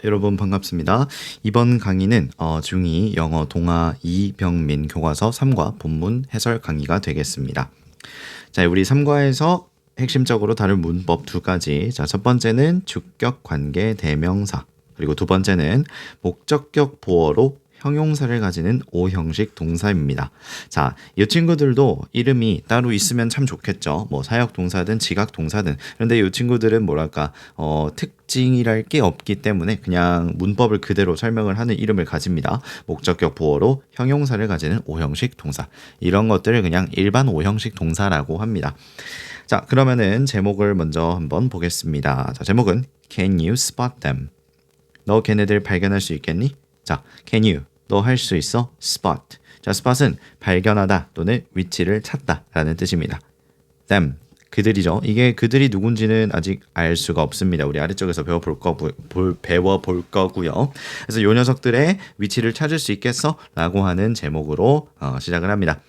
여러분 반갑습니다. 이번 강의는 중2 영어 동화 이병민 교과서 3과 본문 해설 강의가 되겠습니다. 자, 우리 3과에서 핵심적으로 다룰 문법 두 가지. 자, 첫 번째는 주격 관계 대명사. 그리고 두 번째는 목적격 보어로 형용사를 가지는 오형식 동사입니다. 자, 이 친구들도 이름이 따로 있으면 참 좋겠죠. 뭐 사역 동사든 지각 동사든. 그런데 이 친구들은 뭐랄까 특징이랄 게 없기 때문에 그냥 문법을 그대로 설명을 하는 이름을 가집니다. 목적격 보어로 형용사를 가지는 오형식 동사. 이런 것들을 그냥 일반 오형식 동사라고 합니다. 자, 그러면은 제목을 먼저 한번 보겠습니다. 자, 제목은 Can you spot them? 너 걔네들 발견할 수 있겠니? 자, can you 너 할 수 있어? spot. 자, spot은 발견하다 또는 위치를 찾다 라는 뜻입니다. them, 그들이죠. 이게 그들이 누군지는 아직 알 수가 없습니다. 우리 아래쪽에서 배워볼 거고요. 그래서 이 녀석들의 위치를 찾을 수 있겠어? 라고 하는 제목으로 시작을 합니다.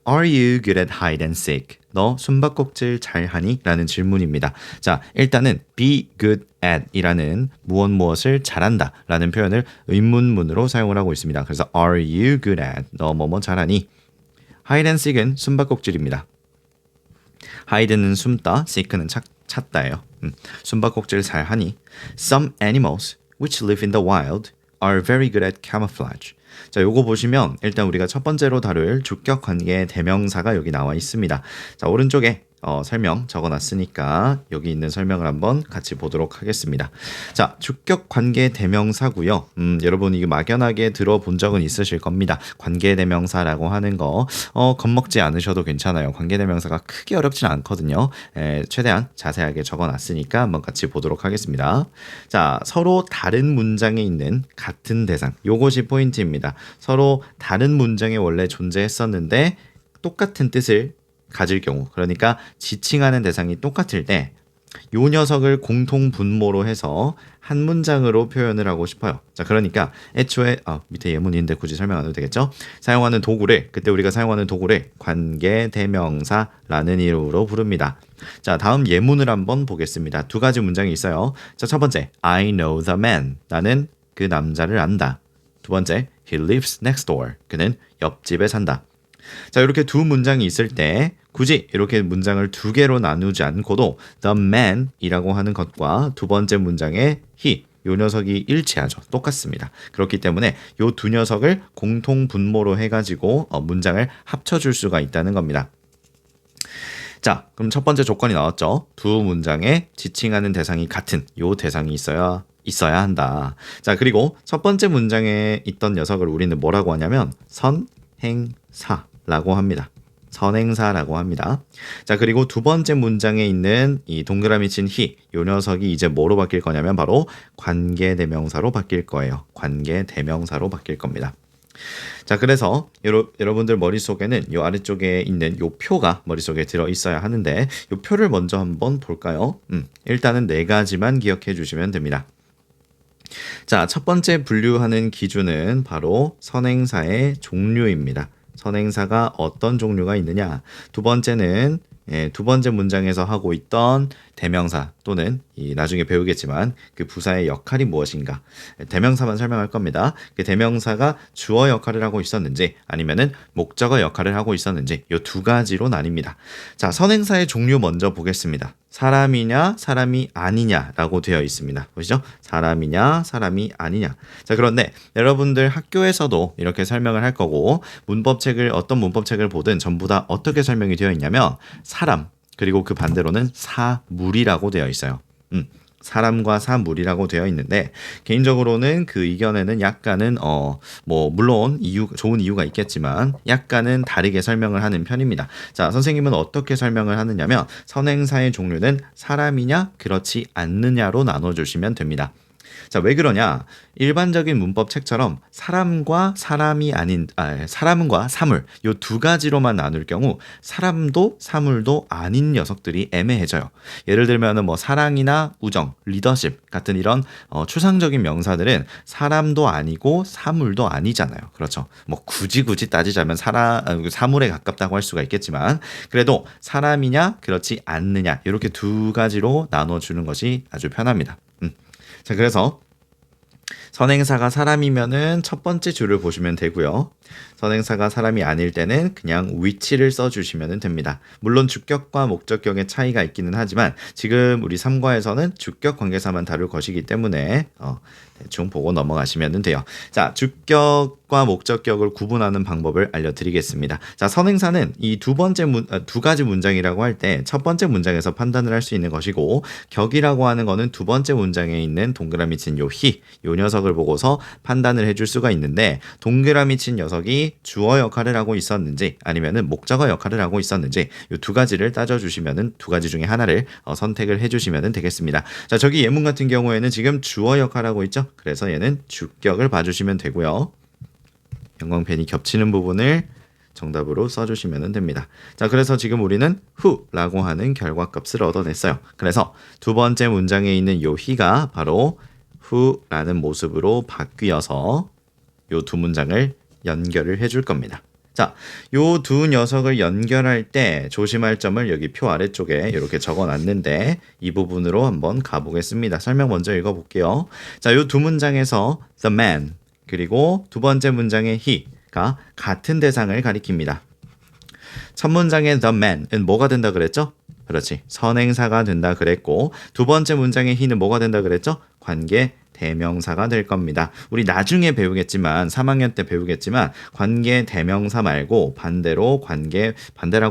Are you good at hide and seek? 너 숨바꼭질 잘하니? 라는 질문입니다. 자, 일단은 be good at 이라는 무엇을 잘한다 라는 표현을 의문문으로 사용을 하고 있습니다. 그래서 are you good at? 너 뭐뭐 잘하니? hide and seek은 숨바꼭질입니다. hide는 숨다, seek는 찾다예요. 숨바꼭질 잘하니? Some animals which live in the wild are very good at camouflage. 자, 요거 보시면 일단 우리가 첫 번째로 다룰 주격 관계 대명사가 여기 나와 있습니다. 자, 오른쪽에 설명 적어놨으니까 여기 있는 설명을 한번 같이 보도록 하겠습니다. 자, 주격 관계 대명사고요. 여러분 이게 막연하게 들어본 적은 있으실 겁니다. 관계 대명사라고 하는 거 겁먹지 않으셔도 괜찮아요. 관계 대명사가 크게 어렵진 않거든요. 최대한 자세하게 적어놨으니까 한번 같이 보도록 하겠습니다. 자, 서로 다른 문장에 있는 같은 대상. 요것이 포인트입니다. 서로 다른 문장에 원래 존재했었는데 똑같은 뜻을 가질 경우, 그러니까 지칭하는 대상이 똑같을 때 요 녀석을 공통 분모로 해서 한 문장으로 표현을 하고 싶어요. 자, 그러니까 애초에 밑에 예문인데 굳이 설명 안 해도 되겠죠? 사용하는 도구를, 그때 우리가 사용하는 도구를 관계대명사라는 이름으로 부릅니다. 자, 다음 예문을 한번 보겠습니다. 두 가지 문장이 있어요. 자, 첫 번째, I know the man. 나는 그 남자를 안다. 두 번째, he lives next door. 그는 옆집에 산다. 자, 이렇게 두 문장이 있을 때 굳이 이렇게 문장을 두 개로 나누지 않고도 the man 이라고 하는 것과 두 번째 문장의 he, 요 녀석이 일치하죠. 똑같습니다. 그렇기 때문에 요 두 녀석을 공통 분모로 해가지고 문장을 합쳐줄 수가 있다는 겁니다. 자, 그럼 첫 번째 조건이 나왔죠. 두 문장에 지칭하는 대상이 같은 요 대상이 있어야 한다. 자, 그리고 첫 번째 문장에 있던 녀석을 우리는 뭐라고 하냐면 선행사라고 합니다. 선행사라고 합니다. 자, 그리고 두 번째 문장에 있는 이 동그라미 친 he, 요 녀석이 이제 뭐로 바뀔 거냐면 바로 관계대명사로 바뀔 거예요. 관계대명사로 바뀔 겁니다. 자, 그래서 여러분들 머릿속에는 요 아래쪽에 있는 요 표가 머릿속에 들어 있어야 하는데 요 표를 먼저 한번 볼까요? 일단은 네 가지만 기억해 주시면 됩니다. 자, 첫 번째 분류하는 기준은 바로 선행사의 종류입니다. 선행사가 어떤 종류가 있느냐. 두 번째는 두 번째 문장에서 하고 있던 대명사 또는 나중에 배우겠지만 그 부사의 역할이 무엇인가. 대명사만 설명할 겁니다. 그 대명사가 주어 역할을 하고 있었는지 아니면은 목적어 역할을 하고 있었는지 이 두 가지로 나뉩니다. 자, 선행사의 종류 먼저 보겠습니다. 사람이냐 사람이 아니냐라고 되어 있습니다. 보시죠? 사람이냐 사람이 아니냐. 자, 그런데 여러분들 학교에서도 이렇게 설명을 할 거고 어떤 문법책을 보든 전부 다 어떻게 설명이 되어 있냐면 사람 그리고 그 반대로는 사물이라고 되어 있어요. 사람과 사물이라고 되어 있는데 개인적으로는 그 의견에는 약간은 물론 좋은 이유가 있겠지만 약간은 다르게 설명을 하는 편입니다. 자, 선생님은 어떻게 설명을 하느냐면 선행사의 종류는 사람이냐 그렇지 않느냐로 나눠주시면 됩니다. 자, 왜 그러냐? 일반적인 문법 책처럼 사람과 사물 요 두 가지로만 나눌 경우 사람도 사물도 아닌 녀석들이 애매해져요. 예를 들면은 사랑이나 우정, 리더십 같은 이런 추상적인 명사들은 사람도 아니고 사물도 아니잖아요. 그렇죠? 굳이 따지자면 사물에 가깝다고 할 수가 있겠지만 그래도 사람이냐 그렇지 않느냐 이렇게 두 가지로 나눠주는 것이 아주 편합니다. 자, 그래서 선행사가 사람이면은 첫 번째 줄을 보시면 되고요. 선행사가 사람이 아닐 때는 그냥 위치를 써주시면 됩니다. 물론 주격과 목적격의 차이가 있기는 하지만 지금 우리 3과에서는 주격 관계사만 다룰 것이기 때문에 대충 보고 넘어가시면 돼요. 자, 주격과 목적격을 구분하는 방법을 알려드리겠습니다. 자, 선행사는 이 두 가지 문장이라고 할 때 첫 번째 문장에서 판단을 할 수 있는 것이고, 격이라고 하는 거는 두 번째 문장에 있는 동그라미 친 요 녀석을 보고서 판단을 해줄 수가 있는데, 동그라미 친 녀석이 주어 역할을 하고 있었는지 아니면은 목적어 역할을 하고 있었는지 이 두 가지를 따져주시면은 두 가지 중에 하나를 선택을 해주시면 되겠습니다. 자, 저기 예문 같은 경우에는 지금 주어 역할하고 있죠. 그래서 얘는 주격을 봐주시면 되고요. 형광펜이 겹치는 부분을 정답으로 써주시면 됩니다. 자, 그래서 지금 우리는 who라고 하는 결과값을 얻어냈어요. 그래서 두 번째 문장에 있는 요 he가 바로 who라는 모습으로 바뀌어서 요 두 문장을 연결을 해줄 겁니다. 자, 요 두 녀석을 연결할 때 조심할 점을 여기 표 아래쪽에 이렇게 적어놨는데 이 부분으로 한번 가보겠습니다. 설명 먼저 읽어볼게요. 자, 요 두 문장에서 the man 그리고 두 번째 문장의 he가 같은 대상을 가리킵니다. 첫 문장의 the man은 뭐가 된다 그랬죠? 그렇지, 선행사가 된다 그랬고, 두 번째 문장의 he는 뭐가 된다 그랬죠? 관계 대명사가 될 겁니다. 우리 나중에 배우겠지만 3학년 때 배우겠지만 관계 대명사 말고 반대라고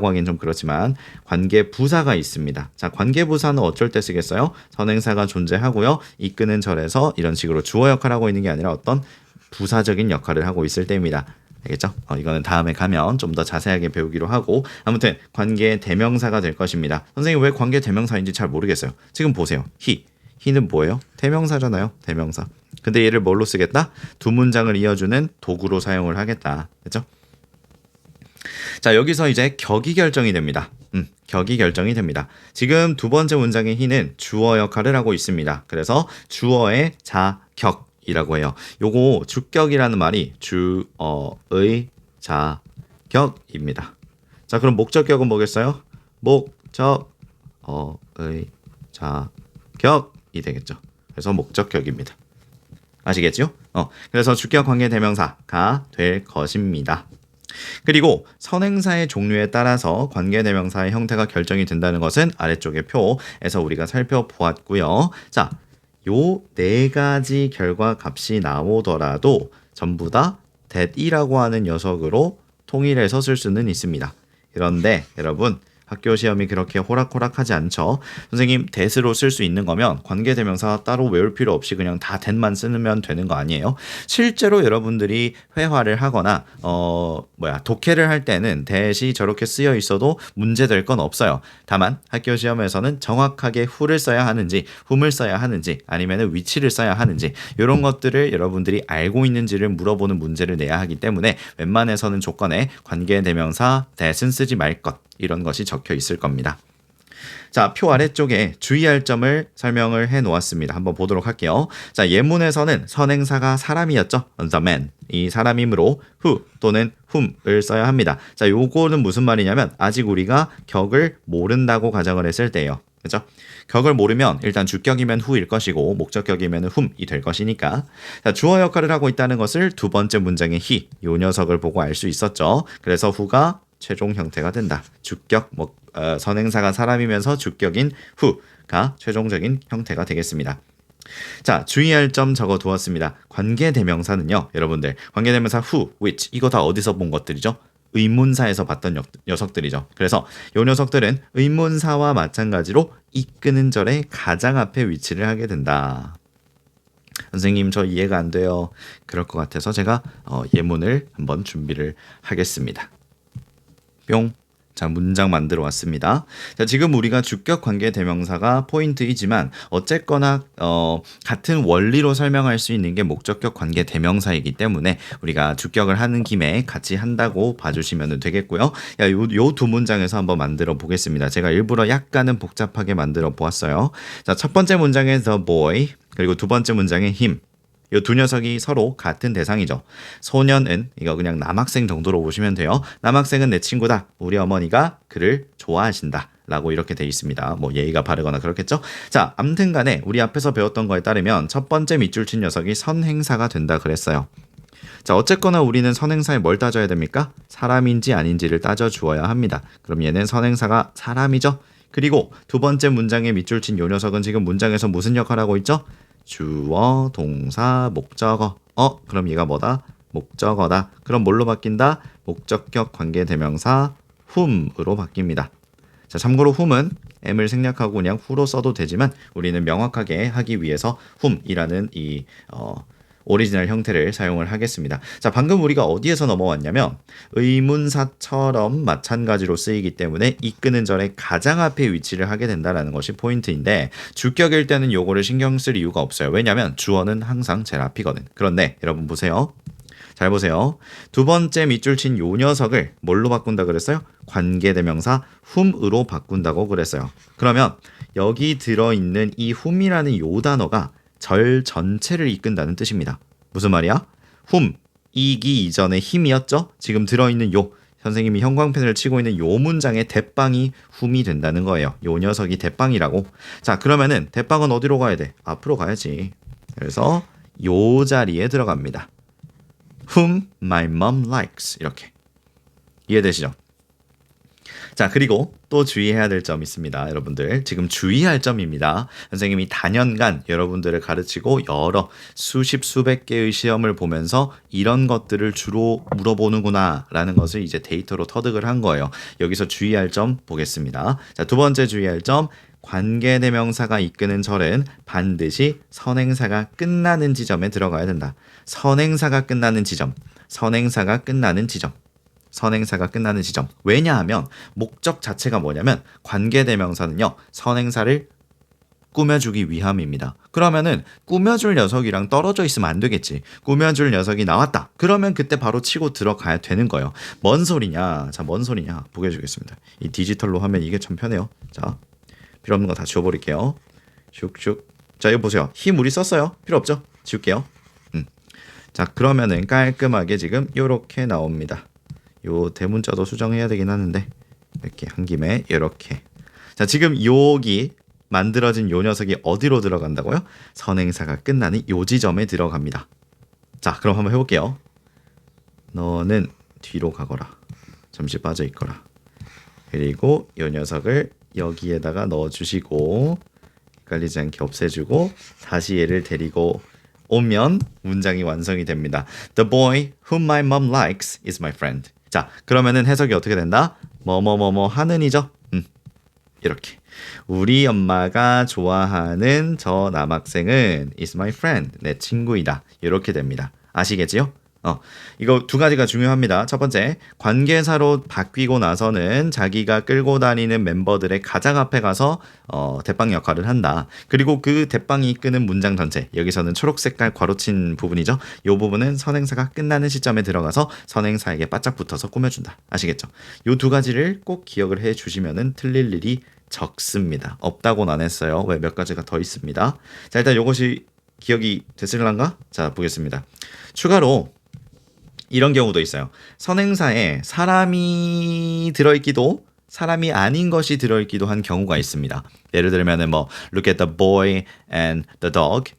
하긴 좀 그렇지만 관계 부사가 있습니다. 자, 관계 부사는 어쩔 때 쓰겠어요? 선행사가 존재하고요. 이끄는 절에서 이런 식으로 주어 역할을 하고 있는 게 아니라 어떤 부사적인 역할을 하고 있을 때입니다. 알겠죠? 이거는 다음에 가면 좀 더 자세하게 배우기로 하고, 아무튼 관계 대명사가 될 것입니다. 선생님 왜 관계 대명사인지 잘 모르겠어요. 지금 보세요. he는 뭐예요? 대명사잖아요. 대명사. 근데 얘를 뭘로 쓰겠다? 두 문장을 이어주는 도구로 사용을 하겠다. 그렇죠? 자, 여기서 이제 격이 결정이 됩니다. 격이 결정이 됩니다. 지금 두 번째 문장의 he는 주어 역할을 하고 있습니다. 그래서 주어의 자격이라고 해요. 요거 주격이라는 말이 주어의 자격입니다. 자, 그럼 목적격은 뭐겠어요? 목적어의 자격이 되겠죠. 그래서 목적격입니다. 아시겠죠? 그래서 주격 관계 대명사가 될 것입니다. 그리고 선행사의 종류에 따라서 관계 대명사의 형태가 결정이 된다는 것은 아래쪽의 표에서 우리가 살펴보았고요. 자, 요 네 가지 결과 값이 나오더라도 전부 다 that이라고 하는 녀석으로 통일해서 쓸 수는 있습니다. 그런데 여러분, 학교 시험이 그렇게 호락호락하지 않죠. 선생님, that으로 쓸 수 있는 거면 관계대명사 따로 외울 필요 없이 그냥 다 that만 쓰면 되는 거 아니에요? 실제로 여러분들이 회화를 하거나 독해를 할 때는 that이 저렇게 쓰여 있어도 문제될 건 없어요. 다만 학교 시험에서는 정확하게 who를 써야 하는지 whom을 써야 하는지 아니면 위치를 써야 하는지 이런 것들을 여러분들이 알고 있는지를 물어보는 문제를 내야 하기 때문에 웬만해서는 조건에 관계대명사 that은 쓰지 말 것, 이런 것이 적혀 있을 겁니다. 자, 표 아래쪽에 주의할 점을 설명을 해 놓았습니다. 한번 보도록 할게요. 자, 예문에서는 선행사가 사람이었죠. the man. 이 사람이므로 who 또는 whom을 써야 합니다. 자, 요거는 무슨 말이냐면 아직 우리가 격을 모른다고 가정을 했을 때예요. 그렇죠? 격을 모르면 일단 주격이면 who일 것이고 목적격이면 whom이 될 것이니까. 자, 주어 역할을 하고 있다는 것을 두 번째 문장의 he, 요 녀석을 보고 알 수 있었죠. 그래서 who가 최종 형태가 된다. 주격, 선행사가 사람이면서 주격인 who가 최종적인 형태가 되겠습니다. 자, 주의할 점 적어두었습니다. 관계대명사는요, 여러분들 관계대명사 who, which 이거 다 어디서 본 것들이죠? 의문사에서 봤던 녀석들이죠. 그래서 이 녀석들은 의문사와 마찬가지로 이끄는 절의 가장 앞에 위치를 하게 된다. 선생님, 저 이해가 안 돼요. 그럴 것 같아서 제가 예문을 한번 준비를 하겠습니다. 뿅. 자, 문장 만들어 왔습니다. 자, 지금 우리가 주격 관계 대명사가 포인트이지만 어쨌거나 같은 원리로 설명할 수 있는 게 목적격 관계 대명사이기 때문에 우리가 주격을 하는 김에 같이 한다고 봐주시면 되겠고요. 요 두 문장에서 한번 만들어 보겠습니다. 제가 일부러 약간은 복잡하게 만들어 보았어요. 자, 첫 번째 문장의 the boy, 그리고 두 번째 문장의 him. 이 두 녀석이 서로 같은 대상이죠. 소년은 이거 그냥 남학생 정도로 보시면 돼요. 남학생은 내 친구다. 우리 어머니가 그를 좋아하신다. 라고 이렇게 돼 있습니다. 뭐 예의가 바르거나 그렇겠죠? 자, 아무튼 간에 우리 앞에서 배웠던 거에 따르면 첫 번째 밑줄 친 녀석이 선행사가 된다 그랬어요. 자, 어쨌거나 우리는 선행사에 뭘 따져야 됩니까? 사람인지 아닌지를 따져 주어야 합니다. 그럼 얘는 선행사가 사람이죠? 그리고 두 번째 문장에 밑줄 친 요 녀석은 지금 문장에서 무슨 역할을 하고 있죠? 주어, 동사, 목적어. 그럼 얘가 뭐다? 목적어다. 그럼 뭘로 바뀐다? 목적격 관계대명사 whom으로 바뀝니다. 자, 참고로 whom은 m을 생략하고 그냥 who로 써도 되지만 우리는 명확하게 하기 위해서 whom이라는 이 오리지널 형태를 사용을 하겠습니다. 자, 방금 우리가 어디에서 넘어왔냐면 의문사처럼 마찬가지로 쓰이기 때문에 이끄는 절의 가장 앞에 위치를 하게 된다는 것이 포인트인데 주격일 때는 요거를 신경 쓸 이유가 없어요. 왜냐하면 주어는 항상 제일 앞이거든. 그런데 여러분 보세요. 잘 보세요. 두 번째 밑줄 친 요 녀석을 뭘로 바꾼다 그랬어요? 관계대명사 whom으로 바꾼다고 그랬어요. 그러면 여기 들어있는 이 whom이라는 요 단어가 절 전체를 이끈다는 뜻입니다. 무슨 말이야? whom, 이기 이전의 힘이었죠? 지금 들어있는 요 선생님이 형광펜을 치고 있는 요 문장의 대빵이 whom이 된다는 거예요. 요 녀석이 대빵이라고. 자, 그러면은 대빵은 어디로 가야 돼? 앞으로 가야지. 그래서 요 자리에 들어갑니다. whom my mom likes 이렇게. 이해되시죠? 자, 그리고 또 주의해야 될 점이 있습니다. 여러분들 지금 주의할 점입니다. 선생님이 단연간 여러분들을 가르치고 여러 수십 수백 개의 시험을 보면서 이런 것들을 주로 물어보는구나 라는 것을 이제 데이터로 터득을 한 거예요. 여기서 주의할 점 보겠습니다. 자, 두 번째 주의할 점, 관계대명사가 이끄는 절은 반드시 선행사가 끝나는 지점에 들어가야 된다. 선행사가 끝나는 지점, 선행사가 끝나는 지점. 선행사가 끝나는 지점. 왜냐하면 목적 자체가 뭐냐면 관계대명사는요, 선행사를 꾸며주기 위함입니다. 그러면은 꾸며줄 녀석이랑 떨어져 있으면 안 되겠지. 꾸며줄 녀석이 나왔다. 그러면 그때 바로 치고 들어가야 되는 거예요. 뭔 소리냐? 자, 뭔 소리냐? 보여주겠습니다. 이 디지털로 하면 이게 참 편해요. 자, 필요 없는 거 다 지워버릴게요. 슉슉. 자, 이거 보세요. 힘 우리 썼어요. 필요 없죠? 지울게요. 자, 그러면은 깔끔하게 지금 요렇게 나옵니다. 요 대문자도 수정해야 되긴 하는데 이렇게 한 김에 이렇게. 자, 지금 여기 만들어진 요 녀석이 어디로 들어간다고요? 선행사가 끝나는 요 지점에 들어갑니다. 자, 그럼 한번 해볼게요. 너는 뒤로 가거라. 잠시 빠져 있거라. 그리고 요 녀석을 여기에다가 넣어주시고 헷갈리지 않게 없애주고 다시 얘를 데리고 오면 문장이 완성이 됩니다. The boy whom my mom likes is my friend. 자, 그러면은 해석이 어떻게 된다? 뭐뭐뭐뭐 하는이죠. 이렇게. 우리 엄마가 좋아하는 저 남학생은 is my friend. 내 친구이다. 이렇게 됩니다. 아시겠지요? 이거 두 가지가 중요합니다. 첫 번째, 관계사로 바뀌고 나서는 자기가 끌고 다니는 멤버들의 가장 앞에 가서 대빵 역할을 한다. 그리고 그 대빵이 이끄는 문장 전체, 여기서는 초록 색깔 괄호친 부분이죠. 이 부분은 선행사가 끝나는 시점에 들어가서 선행사에게 바짝 붙어서 꾸며준다. 아시겠죠? 이 두 가지를 꼭 기억을 해주시면 틀릴 일이 적습니다. 없다고는 안 했어요. 왜 몇 가지가 더 있습니다. 자, 일단 이것이 기억이 됐을란가? 자, 보겠습니다. 추가로 이런 경우도 있어요. 선행사에 사람이 들어있기도 사람이 아닌 것이 들어있기도 한 경우가 있습니다. 예를 들면 뭐 look at the boy and the dog.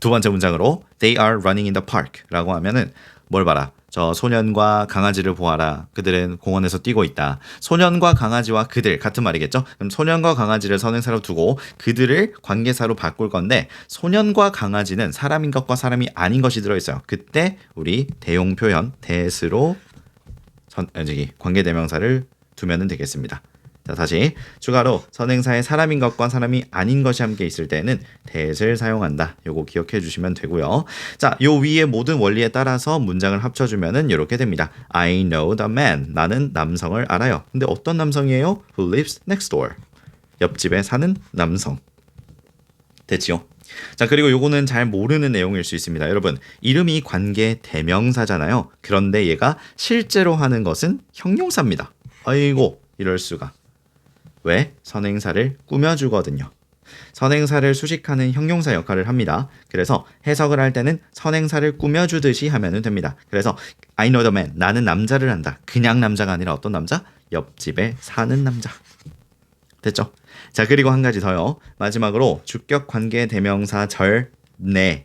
두 번째 문장으로 they are running in the park 라고 하면은 뭘 봐라. 저 소년과 강아지를 보아라. 그들은 공원에서 뛰고 있다. 소년과 강아지와 그들 같은 말이겠죠? 그럼 소년과 강아지를 선행사로 두고 그들을 관계사로 바꿀 건데 소년과 강아지는 사람인 것과 사람이 아닌 것이 들어있어요. 그때 우리 대용 표현 that으로 관계대명사를 두면 되겠습니다. 자, 다시 추가로 선행사에 사람인 것과 사람이 아닌 것이 함께 있을 때는 that을 사용한다. 요거 기억해 주시면 되고요. 자, 요 위에 모든 원리에 따라서 문장을 합쳐주면은 이렇게 됩니다. I know the man. 나는 남성을 알아요. 근데 어떤 남성이에요? Who lives next door. 옆집에 사는 남성. 됐지요? 자, 그리고 요거는 잘 모르는 내용일 수 있습니다. 여러분, 이름이 관계 대명사잖아요. 그런데 얘가 실제로 하는 것은 형용사입니다. 아이고, 이럴 수가. 왜? 선행사를 꾸며주거든요. 선행사를 수식하는 형용사 역할을 합니다. 그래서 해석을 할 때는 선행사를 꾸며주듯이 하면 됩니다. 그래서 I know the man. 나는 남자를 안다. 그냥 남자가 아니라 어떤 남자? 옆집에 사는 남자. 됐죠? 자, 그리고 한 가지 더요. 마지막으로 주격 관계 대명사 절내.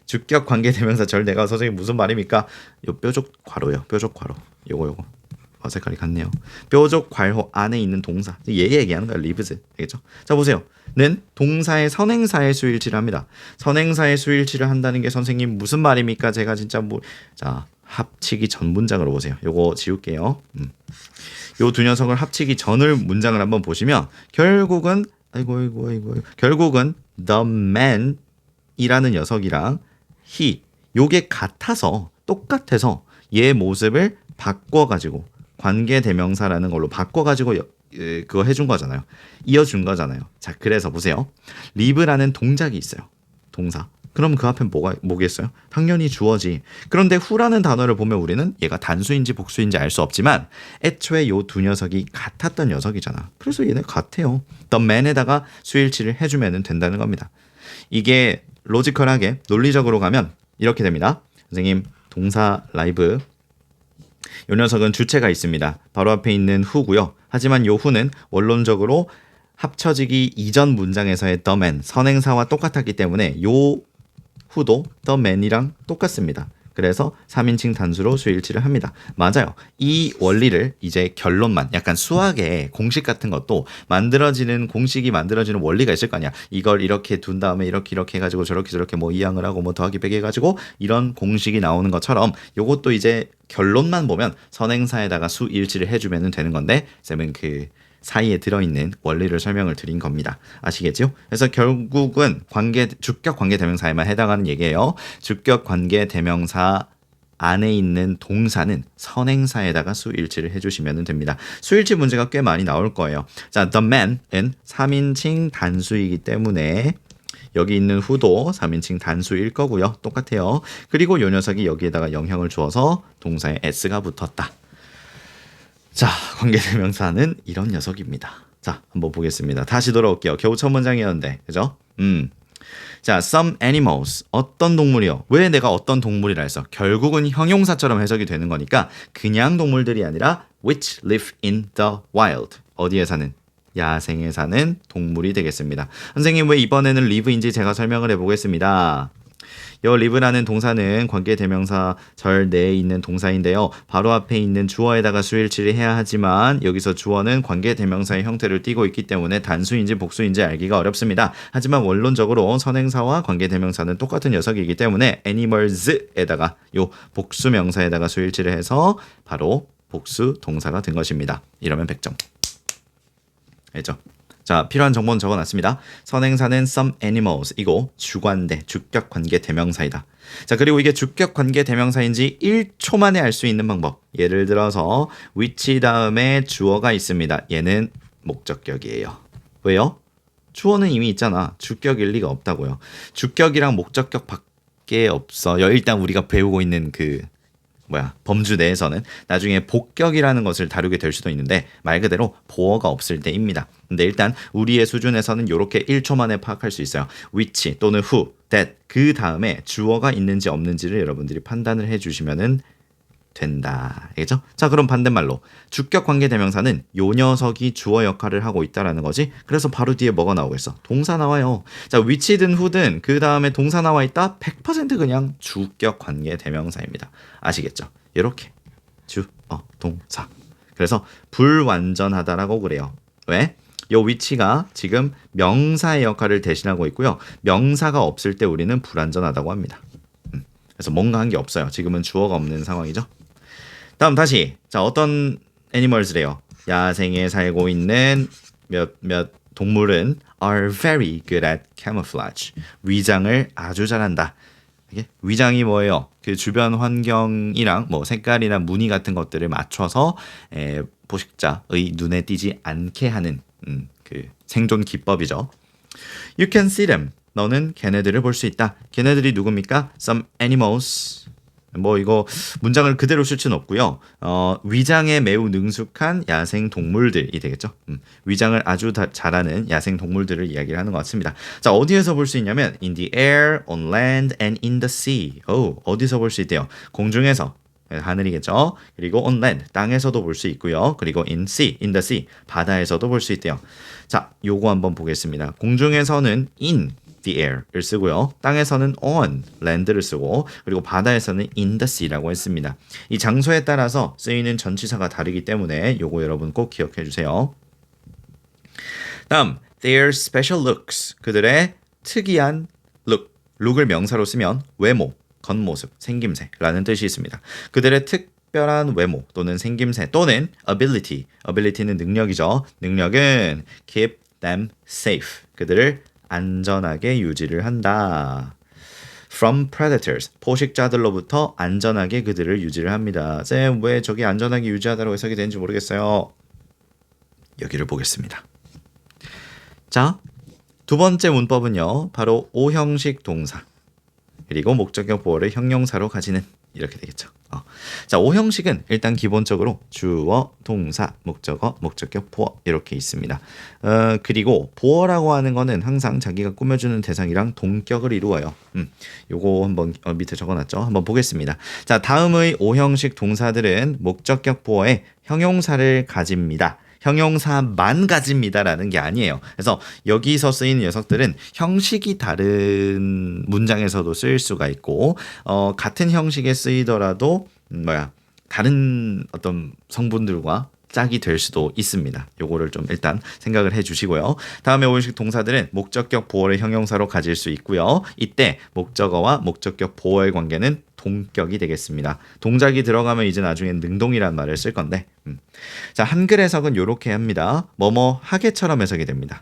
주격 관계 대명사 절내가 선생님 무슨 말입니까? 요 뾰족 괄호요. 뾰족 괄호. 요거. 색깔이 같네요. 뾰족 괄호 안에 있는 동사. 얘 얘기하는 거야. lives. 알겠죠? 자, 보세요. 는 동사의 선행사의 수일치를 합니다. 선행사의 수일치를 한다는 게 선생님 무슨 말입니까? 제가 진짜 자, 합치기 전 문장으로 보세요. 요거 지울게요. 요 두 녀석을 합치기 전을 문장을 한번 보시면 결국은 결국은 the man 이라는 녀석이랑 he 요게 같아서 똑같아서 얘 모습을 바꿔가지고 관계대명사라는 걸로 바꿔가지고 그거 해준 거잖아요. 이어준 거잖아요. 자, 그래서 보세요. live라는 동작이 있어요. 동사. 그럼 그 앞엔 뭐겠어요? 당연히 주어지. 그런데 who라는 단어를 보면 우리는 얘가 단수인지 복수인지 알 수 없지만 애초에 요 두 녀석이 같았던 녀석이잖아. 그래서 얘네 같아요. the man에다가 수일치를 해주면 된다는 겁니다. 이게 로지컬하게 논리적으로 가면 이렇게 됩니다. 선생님 동사 라이브 요 녀석은 주체가 있습니다. 바로 앞에 있는 who고요. 하지만 요 who는 원론적으로 합쳐지기 이전 문장에서의 the man 선행사와 똑같았기 때문에 요 who도 the man이랑 똑같습니다. 그래서 3인칭 단수로 수일치를 합니다. 맞아요. 이 원리를 이제 결론만 약간 수학의 공식 같은 것도 공식이 만들어지는 원리가 있을 거 아니야. 이걸 이렇게 둔 다음에 이렇게 해가지고 저렇게 뭐 이항을 하고 뭐 더하기 빼기 해가지고 이런 공식이 나오는 것처럼 요것도 이제 결론만 보면 선행사에다가 수일치를 해주면 되는 건데 쌤은 그 사이에 들어있는 원리를 설명을 드린 겁니다. 아시겠죠? 그래서 결국은 주격 관계대명사에만 해당하는 얘기예요. 주격 관계대명사 안에 있는 동사는 선행사에다가 수일치를 해주시면 됩니다. 수일치 문제가 꽤 많이 나올 거예요. 자, the man은 3인칭 단수이기 때문에 여기 있는 who도 3인칭 단수일 거고요. 똑같아요. 그리고 이 녀석이 여기에다가 영형을 주어서 동사에 s가 붙었다. 자, 관계대명사는 이런 녀석입니다. 자, 한번 보겠습니다. 다시 돌아올게요. 겨우 첫 문장이었는데, 그죠? 자, some animals. 어떤 동물이요? 왜 내가 어떤 동물이라 했어? 결국은 형용사처럼 해석이 되는 거니까 그냥 동물들이 아니라 which live in the wild. 어디에 사는? 야생에 사는 동물이 되겠습니다. 선생님 왜 이번에는 live인지 제가 설명을 해보겠습니다. 이 live라는 동사는 관계대명사 절 내에 있는 동사인데요. 바로 앞에 있는 주어에다가 수일치를 해야 하지만 여기서 주어는 관계대명사의 형태를 띠고 있기 때문에 단수인지 복수인지 알기가 어렵습니다. 하지만 원론적으로 선행사와 관계대명사는 똑같은 녀석이기 때문에 animals에다가 요 복수명사에다가 수일치를 해서 바로 복수 동사가 된 것입니다. 이러면 100점. 알죠? 자, 필요한 정보는 적어놨습니다. 선행사는 some animals 이고 주관대, 주격 관계 대명사이다. 자, 그리고 이게 주격 관계 대명사인지 1초 만에 알 수 있는 방법. 예를 들어서 which 다음에 주어가 있습니다. 얘는 목적격이에요. 왜요? 주어는 이미 있잖아. 주격일 리가 없다고요. 주격이랑 목적격 밖에 없어요. 일단 우리가 배우고 있는 범주 내에서는 나중에 복격이라는 것을 다루게 될 수도 있는데 말 그대로 보어가 없을 때입니다. 근데 일단 우리의 수준에서는 이렇게 1초 만에 파악할 수 있어요. which 또는 who, that 그 다음에 주어가 있는지 없는지를 여러분들이 판단을 해주시면 된다. 알겠죠? 자, 그럼 반대말로 주격 관계대명사는 요 녀석이 주어 역할을 하고 있다라는 거지. 그래서 바로 뒤에 뭐가 나오겠어? 동사 나와요. 자, which든 who든 그 다음에 동사 나와 있다? 100% 그냥 주격 관계대명사입니다. 아시겠죠? 이렇게 동사. 그래서 불완전하다라고 그래요. 왜? 요 which가 지금 명사의 역할을 대신하고 있고요. 명사가 없을 때 우리는 불완전하다고 합니다. 그래서 뭔가 한 게 없어요. 지금은 주어가 없는 상황이죠. 다음 다시. 자, 어떤 애니멀즈래요? 야생에 살고 있는 몇 동물은 are very good at camouflage. 위장을 아주 잘한다. 이게 위장이 뭐예요? 그 주변 환경이랑 뭐 색깔이나 무늬 같은 것들을 맞춰서 포식자의 눈에 띄지 않게 하는 그 생존 기법이죠. You can see them. 너는 걔네들을 볼 수 있다. 걔네들이 누굽니까? Some animals. 뭐 이거 문장을 그대로 쓸 수는 없고요. 위장에 매우 능숙한 야생 동물들이 되겠죠. 위장을 아주 잘하는 야생 동물들을 이야기를 하는 것 같습니다. 자, 어디에서 볼 수 있냐면 in the air, on land, and in the sea. 어디서 볼 수 있대요? 공중에서, 하늘이겠죠. 그리고 on land, 땅에서도 볼 수 있고요. 그리고 in the sea, 바다에서도 볼 수 있대요. 자, 요거 한번 보겠습니다. 공중에서는 in the air를 쓰고요. 땅에서는 on land를 쓰고 그리고 바다에서는 in the sea라고 했습니다. 이 장소에 따라서 쓰이는 전치사가 다르기 때문에 요거 여러분 꼭 기억해 주세요. 다음, their special looks, 그들의 특이한 룩을 명사로 쓰면 외모, 겉모습, 생김새라는 뜻이 있습니다. 그들의 특별한 외모 또는 생김새 또는 ability는 능력이죠. 능력은 keep them safe, 그들을 안전하게 유지를 한다. From predators, 포식자들로부터 안전하게 그들을 유지를 합니다. 쌤, 왜 저기 안전하게 유지하다라고 해석이 되는지 모르겠어요. 여기를 보겠습니다. 자, 두 번째 문법은요, 바로 O형식 동사 그리고 목적격 보어를 형용사로 가지는 이렇게 되겠죠. 자, O형식은 일단 기본적으로 주어, 동사, 목적어, 목적격, 보어 이렇게 있습니다. 그리고 보어라고 하는 거는 항상 자기가 꾸며주는 대상이랑 동격을 이루어요. 요거 한번 밑에 적어놨죠. 한번 보겠습니다. 자, 다음의 O형식 동사들은 목적격 보어에 형용사를 가집니다. 형용사만 가집니다라는 게 아니에요. 그래서 여기서 쓰이는 녀석들은 형식이 다른 문장에서도 쓰일 수가 있고 같은 형식에 쓰이더라도 다른 어떤 성분들과 짝이 될 수도 있습니다. 요거를 좀 일단 생각을 해주시고요. 다음에 오형식 동사들은 목적격 보어를 형용사로 가질 수 있고요. 이때 목적어와 목적격 보어의 관계는 동격이 되겠습니다. 동작이 들어가면 이제 나중엔 능동이라는 말을 쓸 건데 자, 한글 해석은 이렇게 합니다. 뭐뭐 하게처럼 해석이 됩니다.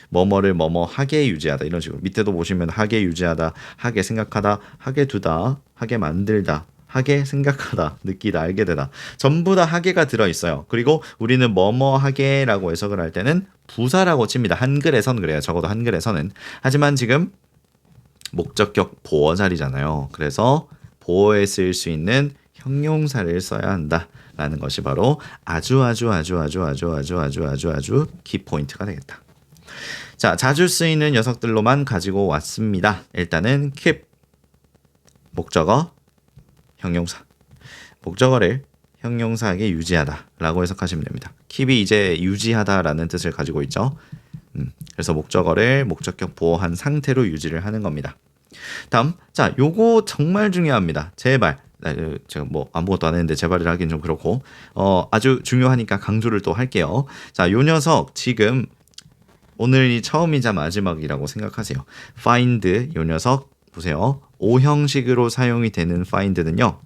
뭐뭐를 뭐뭐 하게 유지하다 이런 식으로 밑에도 보시면 하게 유지하다, 하게 생각하다, 하게 두다, 하게 만들다, 하게 생각하다, 느끼다, 알게 되다 전부 다 하게가 들어있어요. 그리고 우리는 뭐뭐 하게라고 해석을 할 때는 부사라고 칩니다. 한글에선 그래요. 적어도 한글에서는. 하지만 지금 목적격 보어 자리잖아요. 그래서 보어에 쓰일 수 있는 형용사를 써야 한다라는 것이 바로 아주 키포인트가 되겠다. 자, 자주 쓰이는 녀석들로만 가지고 왔습니다. 일단은 keep 목적어 형용사, 목적어를 형용사에게 유지하다라고 해석하시면 됩니다. keep이 이제 유지하다라는 뜻을 가지고 있죠. 그래서 목적어를 목적격 보어한 상태로 유지를 하는 겁니다. 다음, 자, 요거 정말 중요합니다. 제발, 제가 뭐 아무것도 안 했는데 제발이라 하긴 좀 그렇고 아주 중요하니까 강조를 또 할게요. 자, 요 녀석 지금 오늘이 처음이자 마지막이라고 생각하세요. find 요 녀석 보세요. O형식으로 사용이 되는 find는요.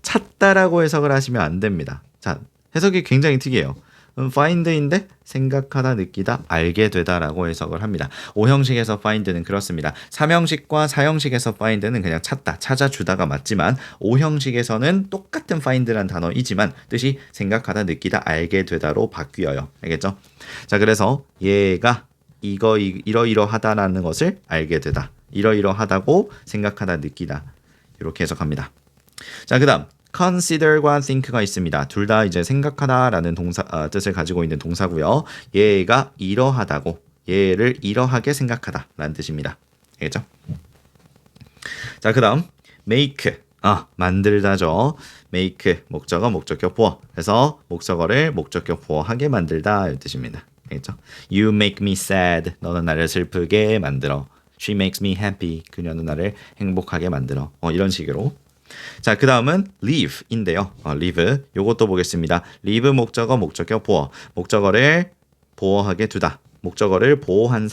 찾다라고 해석을 하시면 안 됩니다. 자, 해석이 굉장히 특이해요. find인데 생각하다, 느끼다, 알게 되다라고 해석을 합니다. O형식에서 find는 그렇습니다. 3형식과 4형식에서 find는 그냥 찾다, 찾아주다가 맞지만 O형식에서는 똑같은 find란 단어이지만 뜻이 생각하다, 느끼다, 알게 되다로 바뀌어요. 알겠죠? 자, 그래서 얘가 이러이러하다라는 것을 알게 되다, 이러이러하다고 생각하다, 느끼다 이렇게 해석합니다. 자, 그 다음 consider과 think가 있습니다. 둘 다 이제 생각하다라는 뜻을 가지고 있는 동사고요. 얘가 이러하다고, 얘를 이러하게 생각하다라는 뜻입니다. 알겠죠? 자, 그 다음 make, 만들다죠. make 목적어, 목적격 보어. 그래서 목적어를 목적격 보어하게 만들다 이 뜻입니다. 알겠죠? You make me sad. 너는 나를 슬프게 만들어. She makes me happy. 그녀는 나를 행복하게 만들어. 이런 식으로. 자, 그 다음은 leave인데요. leave 요것도 보겠습니다. leave 목적어, 목적격 보어. 목적어를 보어하게 두다. 목적어를 보어한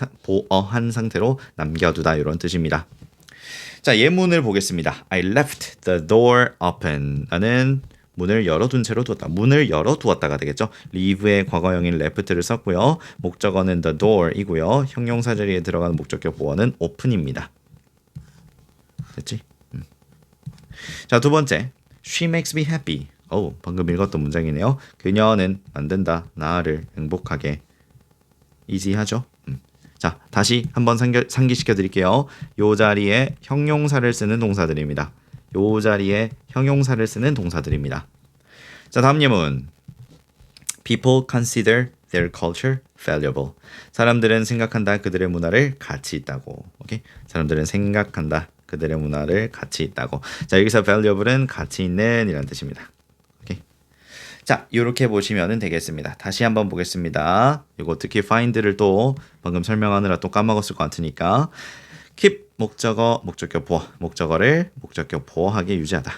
상태로 남겨두다 이런 뜻입니다. 자, 예문을 보겠습니다. I left the door open. 나는 문을 열어둔 채로 두었다. 문을 열어두었다가 되겠죠. leave의 과거형인 left를 썼고요. 목적어는 the door이고요. 형용사 자리에 들어가는 목적격 보어는 open입니다. 됐지? 자, 두 번째, she makes me happy. 방금 읽었던 문장이네요. 그녀는 만든다, 나를 행복하게. 이지하죠? 자, 다시 한번 상기시켜 드릴게요. 요 자리에 형용사를 쓰는 동사들입니다. 요 자리에 형용사를 쓰는 동사들입니다. 자, 다음 예문. People consider their culture valuable. 사람들은 생각한다, 그들의 문화를 가치 있다고. 오케이? 사람들은 생각한다, 그들의 문화를 가치 있다고. 자, 여기서 valuable은 가치 있는 이라는 뜻입니다. 오케이. 자, 이렇게 보시면 되겠습니다. 다시 한번 보겠습니다. 이거 특히 find를 또 방금 설명하느라 또 까먹었을 것 같으니까 keep 목적어, 목적격 보어, 목적어를 목적격 보어하게 유지하다.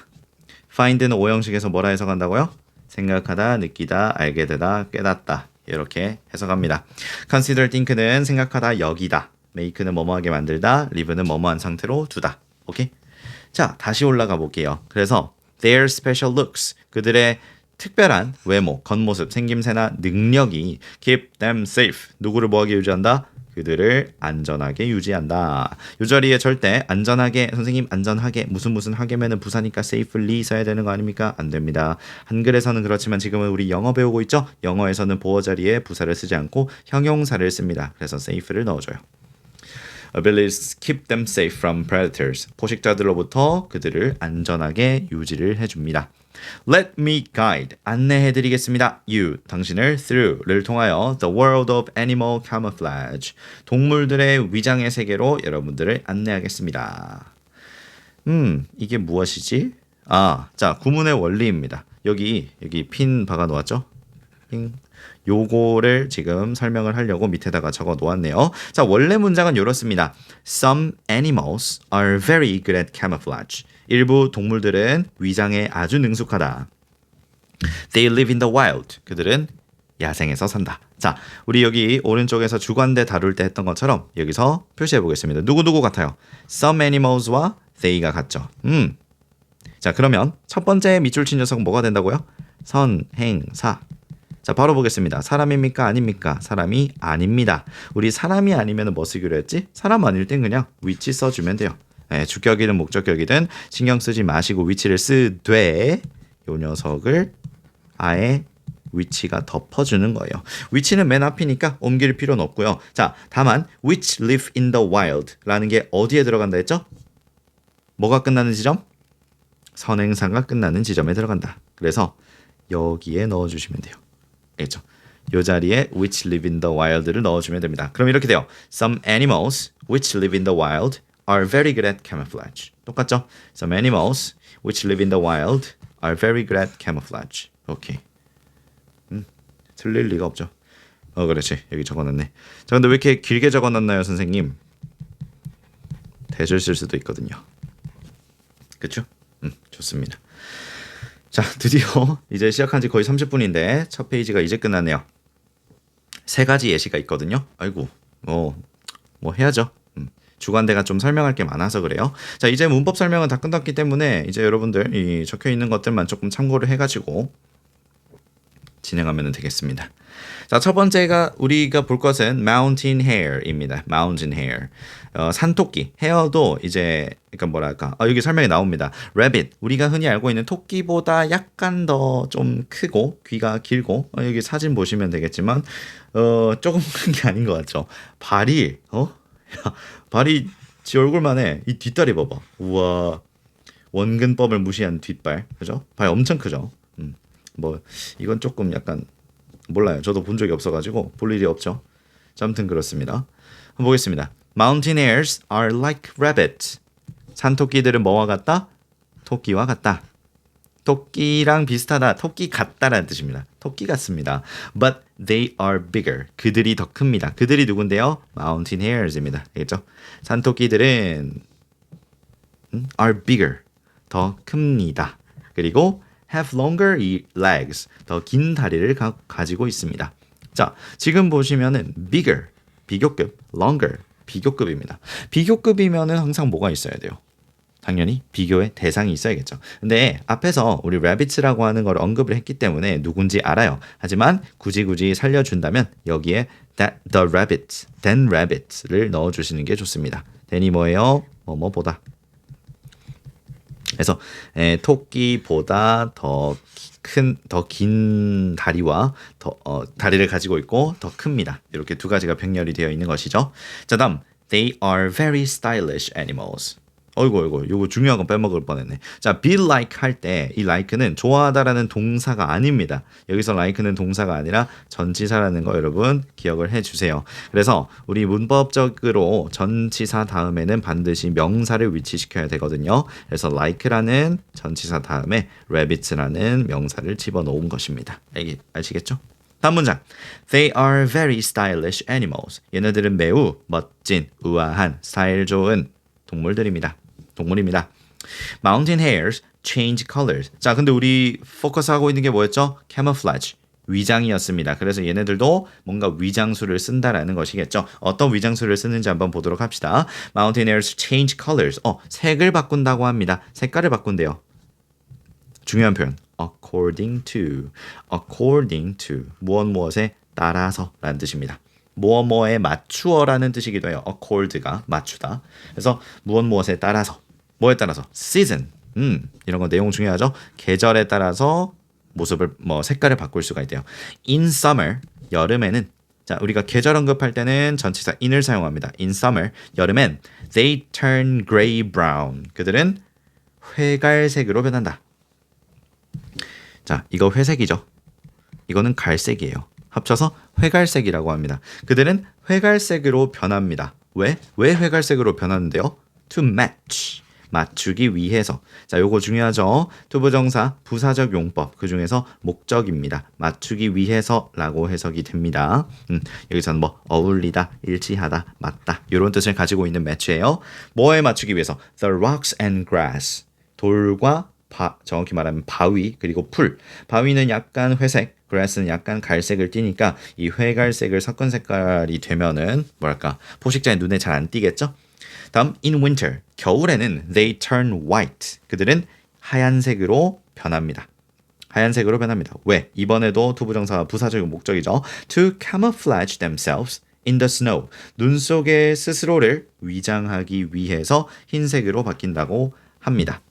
find는 오형식에서 뭐라 해석한다고요? 생각하다, 느끼다, 알게 되다, 깨닫다. 이렇게 해석합니다. consider think는 생각하다, 여기다. make는 뭐뭐하게 만들다, live는 뭐뭐한 상태로 두다. 오케이? 자, 다시 올라가 볼게요. 그래서 their special looks, 그들의 특별한 외모, 겉모습, 생김새나 능력이 keep them safe, 누구를 뭐하게 유지한다? 그들을 안전하게 유지한다. 이 자리에 절대 안전하게, 선생님 안전하게 무슨 하게면은 부사니까 safely 써야 되는 거 아닙니까? 안 됩니다. 한글에서는 그렇지만 지금은 우리 영어 배우고 있죠? 영어에서는 보어 자리에 부사를 쓰지 않고 형용사를 씁니다. 그래서 safe를 넣어줘요. abilities keep them safe from predators. 포식자들로부터 그들을 안전하게 유지를 해줍니다. Let me guide. 안내해드리겠습니다. You, 당신을 through를 통하여 the world of animal camouflage. 동물들의 위장의 세계로 여러분들을 안내하겠습니다. 이게 무엇이지? 자, 구문의 원리입니다. 여기 핀 박아 놓았죠? 핑. 요거를 지금 설명을 하려고 밑에다가 적어 놓았네요. 자, 원래 문장은 이렇습니다. Some animals are very good at camouflage. 일부 동물들은 위장에 아주 능숙하다. They live in the wild. 그들은 야생에서 산다. 자, 우리 여기 오른쪽에서 주관대 다룰 때 했던 것처럼 여기서 표시해 보겠습니다. 누구 같아요? Some animals와 they가 같죠. 자, 그러면 첫 번째 밑줄 친 녀석은 뭐가 된다고요? 선행사. 자, 바로 보겠습니다. 사람입니까? 아닙니까? 사람이 아닙니다. 우리 사람이 아니면 뭐 쓰기로 했지? 사람 아닐 땐 그냥 위치 써주면 돼요. 네, 주격이든 목적격이든 신경 쓰지 마시고 위치를 쓰되 요 녀석을 아예 위치가 덮어주는 거예요. 위치는 맨 앞이니까 옮길 필요는 없고요. 자, 다만 which live in the wild 라는 게 어디에 들어간다 했죠? 뭐가 끝나는 지점? 선행사가 끝나는 지점에 들어간다. 그래서 여기에 넣어주시면 돼요. 알겠죠? 이 자리에 which live in the wild를 넣어주면 됩니다. 그럼 이렇게 돼요. Some animals which live in the wild are very good at camouflage. 똑같죠? Some animals which live in the wild are very good at camouflage. 오케이. 틀릴 리가 없죠. 그렇지. 여기 적어놨네. 자, 근데 왜 이렇게 길게 적어놨나요, 선생님? 대줄 쓸 수도 있거든요. 그렇죠? 좋습니다. 자, 드디어 이제 시작한 지 거의 30분인데 첫 페이지가 이제 끝났네요. 3가지 예시가 있거든요. 아이고, 뭐 해야죠. 주관대가 좀 설명할 게 많아서 그래요. 자, 이제 문법 설명은 다 끝났기 때문에 이제 여러분들 이 적혀 있는 것들만 조금 참고를 해가지고 진행하면 되겠습니다. 자, 첫 번째가 우리가 볼 것은 mountain hare입니다. mountain hare. 산토끼. 헤어도 이제 그러니까 뭐랄까? 여기 설명이 나옵니다. rabbit. 우리가 흔히 알고 있는 토끼보다 약간 더 좀 크고 귀가 길고 여기 사진 보시면 되겠지만 조금 큰 게 아닌 것 같죠. 발이 발이 지 얼굴만 해. 이 뒷다리 봐봐. 우와. 원근법을 무시한 뒷발. 그죠? 발 엄청 크죠. 뭐 이건 조금 약간 몰라요. 저도 본 적이 없어가지고 볼 일이 없죠. 자, 아무튼 그렇습니다. 한번 보겠습니다. Mountain hares are like rabbits. 산토끼들은 뭐와 같다? 토끼와 같다. 토끼랑 비슷하다. 토끼 같다라는 뜻입니다. 토끼 같습니다. But they are bigger. 그들이 더 큽니다. 그들이 누군데요? Mountain hares입니다. 알겠죠? 산토끼들은 are bigger. 더 큽니다. 그리고 have longer legs. 더 긴 다리를 가지고 있습니다. 자, 지금 보시면은 bigger, 비교급, longer, 비교급입니다. 비교급이면은 항상 뭐가 있어야 돼요? 당연히 비교의 대상이 있어야겠죠. 근데 앞에서 우리 rabbits라고 하는 걸 언급을 했기 때문에 누군지 알아요. 하지만 굳이 살려준다면 여기에 that the rabbits, than rabbits를 넣어주시는 게 좋습니다. than이 뭐예요? 뭐뭐보다. 그래서 토끼보다 더 긴 다리와 다리를 가지고 있고 더 큽니다. 이렇게 두 가지가 병렬이 되어 있는 것이죠. 자, 다음 they are very stylish animals. 어이구, 요거 중요한 건 빼먹을 뻔했네. 자, be like 할 때 이 like는 좋아하다라는 동사가 아닙니다. 여기서 like는 동사가 아니라 전치사라는 거 여러분 기억을 해주세요. 그래서 우리 문법적으로 전치사 다음에는 반드시 명사를 위치시켜야 되거든요. 그래서 like라는 전치사 다음에 rabbits라는 명사를 집어넣은 것입니다. 아시겠죠? 다음 문장. They are very stylish animals. 얘네들은 매우 멋진, 우아한, 스타일 좋은 동물입니다. Mountain hares change colors. 자, 근데 우리 포커스하고 있는 게 뭐였죠? camouflage. 위장이었습니다. 그래서 얘네들도 뭔가 위장수를 쓴다라는 것이겠죠. 어떤 위장수를 쓰는지 한번 보도록 합시다. Mountain hares change colors. 색을 바꾼다고 합니다. 색깔을 바꾼대요. 중요한 표현. according to. 무엇에 따라서 라는 뜻입니다. 뭐뭐에 맞추어라는 뜻이기도 해요. accord가 맞추다. 그래서 무엇에 따라서. 뭐에 따라서? season. 이런 거 내용 중요하죠. 계절에 따라서 모습을 색깔을 바꿀 수가 있대요. in summer 여름에는 자, 우리가 계절 언급할 때는 전치사 in을 사용합니다. in summer 여름엔 they turn gray brown. 그들은 회갈색으로 변한다. 자, 이거 회색이죠. 이거는 갈색이에요. 합쳐서 회갈색이라고 합니다. 그들은 회갈색으로 변합니다. 왜 회갈색으로 변하는데요? to match. 맞추기 위해서. 자, 요거 중요하죠. 투부정사 부사적 용법 그 중에서 목적입니다. 맞추기 위해서라고 해석이 됩니다. 여기서는 어울리다, 일치하다, 맞다 이런 뜻을 가지고 있는 match예요. 뭐에 맞추기 위해서? The rocks and grass. 돌과 정확히 말하면 바위 그리고 풀. 바위는 약간 회색, grass는 약간 갈색을 띠니까 이 회갈색을 섞은 색깔이 되면은 포식자의 눈에 잘 안 띄겠죠? 다음 in winter 겨울에는 they turn white. 그들은 하얀색으로 변합니다. 왜? 이번에도 투부정사 부사적 목적이죠. To camouflage themselves in the snow. 눈 속에 스스로를 위장하기 위해서 흰색으로 바뀐다고 합니다.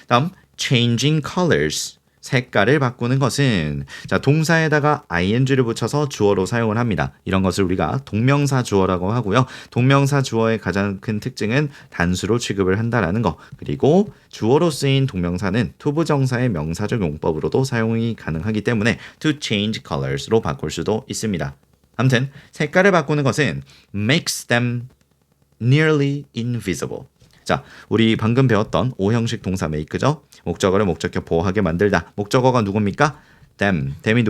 다음 changing colors. 색깔을 바꾸는 것은 자, 동사에다가 ing를 붙여서 주어로 사용을 합니다. 이런 것을 우리가 동명사 주어라고 하고요. 동명사 주어의 가장 큰 특징은 단수로 취급을 한다라는 거. 그리고 주어로 쓰인 동명사는 투부정사의 명사적 용법으로도 사용이 가능하기 때문에 to change colors로 바꿀 수도 있습니다. 아무튼 색깔을 바꾸는 것은 makes them nearly invisible. 자, 우리 방금 배웠던 O형식 동사 make죠. 목적어를 목적격 보호하게 만들다. 목적어가 누굽니까? them이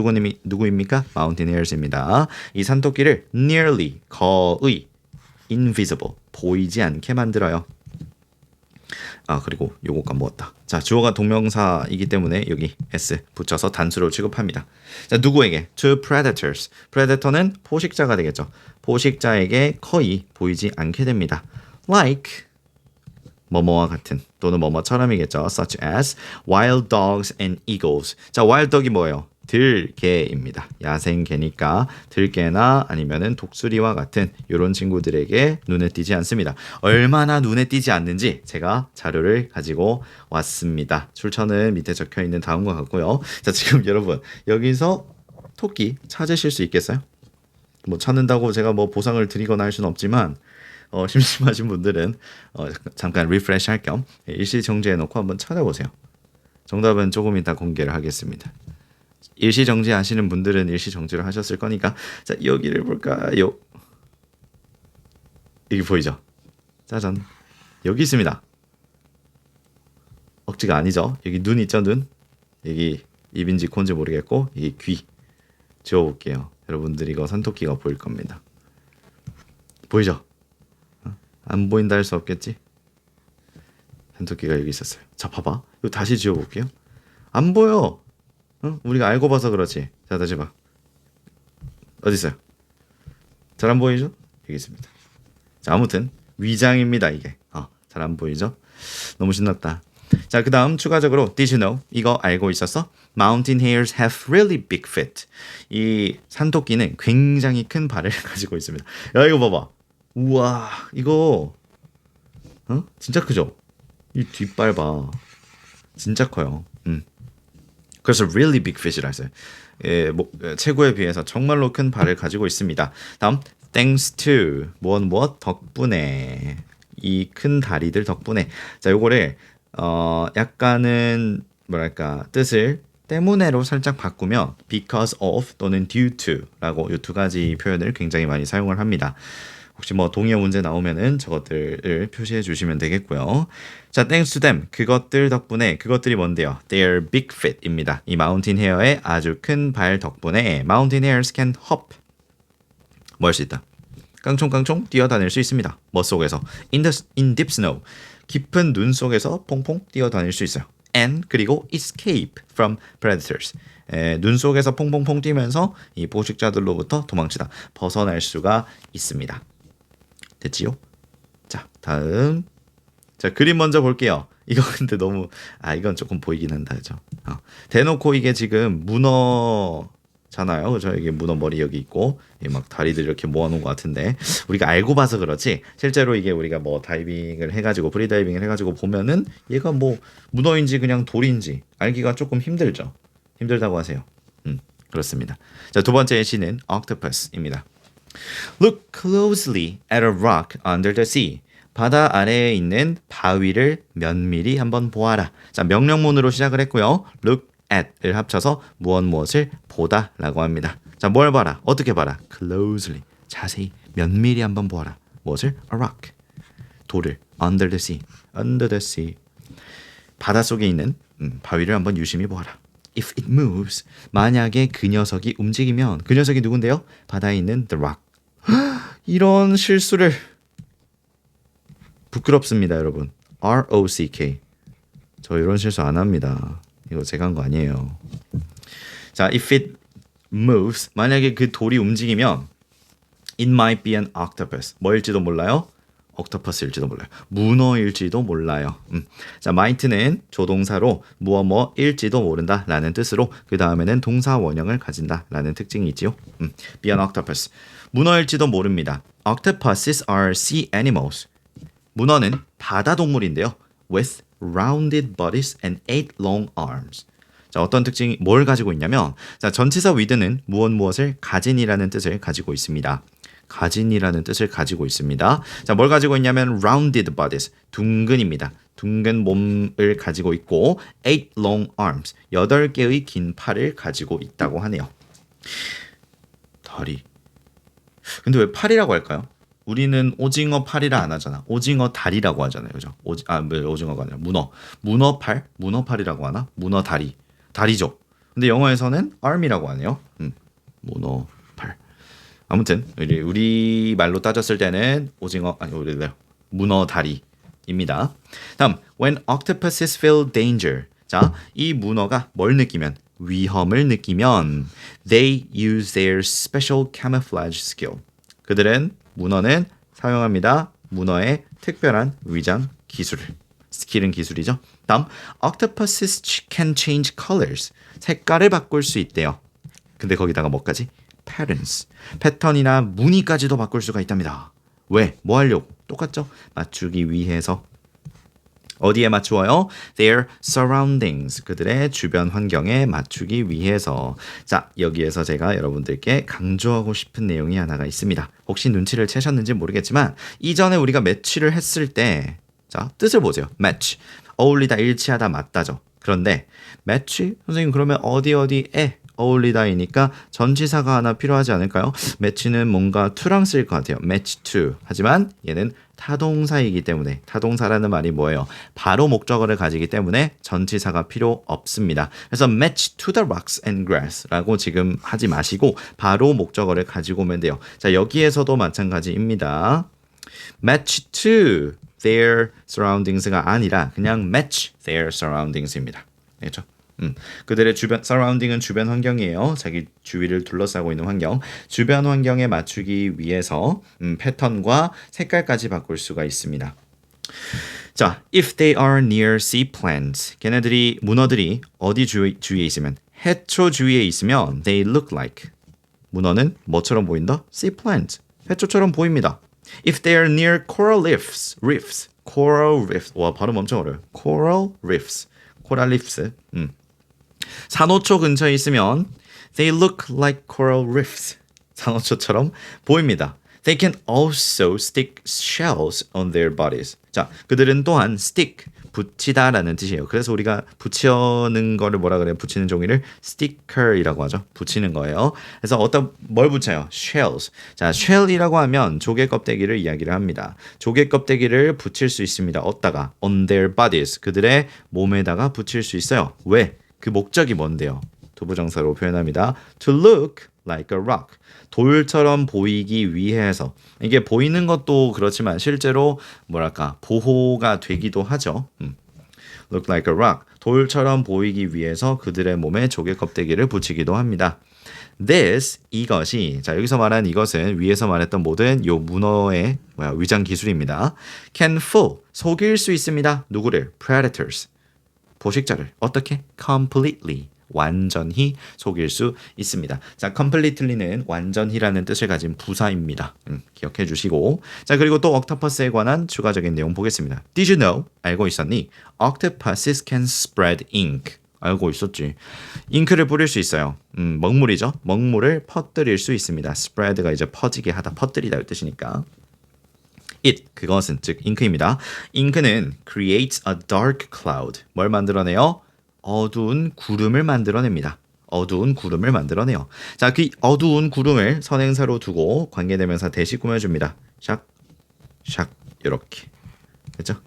누구입니까? mountaineers입니다. 이 산토끼를 nearly, 거의, invisible, 보이지 않게 만들어요. 그리고 요거 까먹었다. 자, 주어가 동명사이기 때문에 여기 s 붙여서 단수로 취급합니다. 자, 누구에게? to predators. predator는 포식자가 되겠죠. 포식자에게 거의 보이지 않게 됩니다. like 뭐뭐와 같은 또는 뭐뭐처럼이겠죠. such as wild dogs and eagles. 자, wild dog이 뭐예요? 들개입니다. 야생개니까 들개나 아니면은 독수리와 같은 이런 친구들에게 눈에 띄지 않습니다. 얼마나 눈에 띄지 않는지 제가 자료를 가지고 왔습니다. 출처는 밑에 적혀 있는 다음과 같고요. 자, 지금 여러분 여기서 토끼 찾으실 수 있겠어요? 찾는다고 제가 보상을 드리거나 할 수는 없지만 심심하신 분들은 잠깐 리프레시 할 겸 일시 정지해 놓고 한번 찾아보세요. 정답은 조금 이따 공개를 하겠습니다. 일시 정지 하시는 분들은 일시 정지를 하셨을 거니까 자, 여기를 볼까요? 여기 보이죠? 짜잔. 여기 있습니다. 억지가 아니죠? 여기 눈 있죠? 눈? 여기 입인지 코인지 모르겠고 여기 귀 지워볼게요. 여러분들 이거 산토끼가 보일 겁니다. 보이죠? 안 보인다 할 수 없겠지? 산토끼가 여기 있었어요. 자, 봐봐. 이거 다시 지워볼게요. 안 보여. 우리가 알고 봐서 그렇지. 자, 다시 봐. 어디 있어요? 잘 안 보이죠? 여기 있습니다. 자, 아무튼 위장입니다, 이게. 잘 안 보이죠? 너무 신났다. 자, 그 다음 추가적으로 Did you know? 이거 알고 있었어? Mountain hares have really big feet. 이 산토끼는 굉장히 큰 발을 가지고 있습니다. 야, 이거 봐봐. 우와, 이거 진짜 크죠? 이 뒷발 봐. 진짜 커요. 그래서 really big fish이라 했어요. 체구에 비해서 정말로 큰 발을 가지고 있습니다. 다음 thanks to 무엇 덕분에 이 큰 다리들 덕분에. 자, 요거를 약간은 뭐랄까 뜻을 때문에로 살짝 바꾸면 because of 또는 due to라고 이 두 가지 표현을 굉장히 많이 사용을 합니다. 혹시 뭐 동의어 문제 나오면은 저것들을 표시해 주시면 되겠고요. 자, thanks to them. 그것들 덕분에, 그것들이 뭔데요? Their big feet입니다. 이 마운틴 헤어의 아주 큰 발 덕분에 mountain hares can hop. 뭐 할 수 있다? 깡총깡총 뛰어다닐 수 있습니다. 뭐 속에서? in deep snow. 깊은 눈 속에서 퐁퐁 뛰어다닐 수 있어요. and 그리고 escape from predators. 눈 속에서 퐁퐁퐁 뛰면서 이 포식자들로부터 도망치다, 벗어날 수가 있습니다. 됐지요? 자, 다음. 자, 그림 먼저 볼게요. 이거 근데 너무 이건 조금 보이긴 한다, 그죠? 대놓고 이게 지금 문어잖아요, 그죠? 이게 문어 머리 여기 있고 막 다리들 이렇게 모아놓은 것 같은데 우리가 알고 봐서 그렇지 실제로 이게 우리가 뭐 다이빙을 해가지고 프리다이빙을 해가지고 보면은 얘가 뭐 문어인지 그냥 돌인지 알기가 조금 힘들죠. 힘들다고 하세요. 그렇습니다. 자, 두 번째 시는 octopus입니다. Look closely at a rock under the sea. 바다 아래에 있는 바위를 면밀히 한번 보아라. 자, 명령문으로 시작을 했고요. look at을 합쳐서 무엇을 보다라고 합니다. 자, 뭘 봐라? 어떻게 봐라? closely. 자세히 면밀히 한번 보아라. 무엇을? a rock. 돌을 under the sea. under the sea. 바다 속에 있는 바위를 한번 유심히 보아라. If it moves. 만약에 그 녀석이 움직이면 그 녀석이 누군데요? 바다에 있는 the rock. 이런 실수를 부끄럽습니다, 여러분. ROCK. 저 이런 실수 안 합니다. 이거 제가 한 거 아니에요. 자, if it moves. 만약에 그 돌이 움직이면 it might be an octopus. 뭐일지도 몰라요? 옥토퍼스일지도 몰라요. 문어일지도 몰라요. 자, might는 조동사로 뭐뭐일지도 모른다라는 뜻으로 그 다음에는 동사 원형을 가진다라는 특징이 있지요. be an octopus. 문어일지도 모릅니다. Octopuses are sea animals. 문어는 바다 동물인데요. with rounded bodies and 8 long arms. 자, 어떤 특징이 뭘 가지고 있냐면, 자, 전치사 with는 무엇을 가진이라는 뜻을 가지고 있습니다. 가진이라는 뜻을 가지고 있습니다. 자, 뭘 가지고 있냐면 rounded bodies, 둥근입니다. 둥근 몸을 가지고 있고 8 long arms, 8개의 긴 팔을 가지고 있다고 하네요. 다리. 근데 왜 팔이라고 할까요? 우리는 오징어 팔이라 안 하잖아. 오징어 다리라고 하잖아요. 그죠? 오징어가 아니라 문어. 문어팔? 문어팔이라고 하나? 문어 다리. 다리죠. 근데 영어에서는 arm이라고 하네요. 문어팔. 아무튼 우리 말로 따졌을 때는 문어 다리입니다. 다음, when octopuses feel danger. 자, 이 문어가 뭘 느끼면? 위험을 느끼면 they use their special camouflage skill. 그들은 문어는 사용합니다. 문어의 특별한 위장 기술을. 스킬은 기술이죠. 다음, octopuses can change colors. 색깔을 바꿀 수 있대요. 근데 거기다가 뭐까지? patterns. 패턴이나 무늬까지도 바꿀 수가 있답니다. 왜? 뭐 하려고? 똑같죠? 맞추기 위해서. 어디에 맞추어요? Their surroundings. 그들의 주변 환경에 맞추기 위해서. 자, 여기에서 제가 여러분들께 강조하고 싶은 내용이 하나가 있습니다. 혹시 눈치를 채셨는지 모르겠지만 이전에 우리가 매치를 했을 때, 자, 뜻을 보세요. match. 어울리다, 일치하다, 맞다죠. 그런데 match? 선생님 그러면 어디에 어울리다이니까 전치사가 하나 필요하지 않을까요? match는 뭔가 to랑 쓰일 것 같아요. match to. 하지만 얘는 타동사이기 때문에, 타동사라는 말이 뭐예요? 바로 목적어를 가지기 때문에 전치사가 필요 없습니다. 그래서 match to the rocks and grass라고 지금 하지 마시고 바로 목적어를 가지고 오면 돼요. 자, 여기에서도 마찬가지입니다. match to their surroundings가 아니라 그냥 match their surroundings입니다. 그렇죠? 그들의 주변, surrounding은 주변 환경이에요. 자기 주위를 둘러싸고 있는 환경. 주변 환경에 맞추기 위해서 패턴과 색깔까지 바꿀 수가 있습니다. 자, if they are near sea plants. 걔네들이, 문어들이 어디 주위에 있으면, 해초 주위에 있으면 they look like. 문어는 뭐처럼 보인다? sea plant. 해초처럼 보입니다. If they are near coral reefs. coral reefs. 와, 발음 엄청 어려워요. coral reefs. 코랄 리프스. 산호초 근처에 있으면 they look like coral reefs. 산호초처럼 보입니다. They can also stick shells on their bodies. 자, 그들은 또한 stick, 붙이다라는 뜻이에요. 그래서 우리가 붙이는 거를 뭐라 그래요? 붙이는 종이를 sticker이라고 하죠. 붙이는 거예요. 그래서 뭘 붙여요? shells. 자, shell이라고 하면 조개 껍데기를 이야기를 합니다. 조개 껍데기를 붙일 수 있습니다. 어디다가? on their bodies. 그들의 몸에다가 붙일 수 있어요. 왜? 그 목적이 뭔데요? 두부정사로 표현합니다. To look like a rock. 돌처럼 보이기 위해서. 이게 보이는 것도 그렇지만 실제로 뭐랄까 보호가 되기도 하죠. Look like a rock. 돌처럼 보이기 위해서 그들의 몸에 조개 껍데기를 붙이기도 합니다. This, 이것이, 자 여기서 말한 이것은 위에서 말했던 모든 요 문어의 위장 기술입니다. Can fool, 속일 수 있습니다. 누구를? Predators. 포식자를 어떻게? Completely. 완전히 속일 수 있습니다. 자, completely는 완전히라는 뜻을 가진 부사입니다. 기억해 주시고. 자, 그리고 또 octopus에 관한 추가적인 내용 보겠습니다. Did you know? 알고 있었니? Octopuses can spread ink. 알고 있었지. 잉크를 뿌릴 수 있어요. 먹물이죠. 먹물을 퍼뜨릴 수 있습니다. spread가 이제 퍼지게 하다, 퍼뜨리다 이 뜻이니까. It, 그것은, 즉 잉크입니다. 잉크는 creates a dark cloud. 뭘 만들어내요? 어두운 구름을 만들어냅니다. 어두운 구름을 만들어내요. 자, 그 어두운 구름을 선행사로 두고 관계대명사 대시 꾸며줍니다. 샥, 샥, 이렇게. 그렇죠?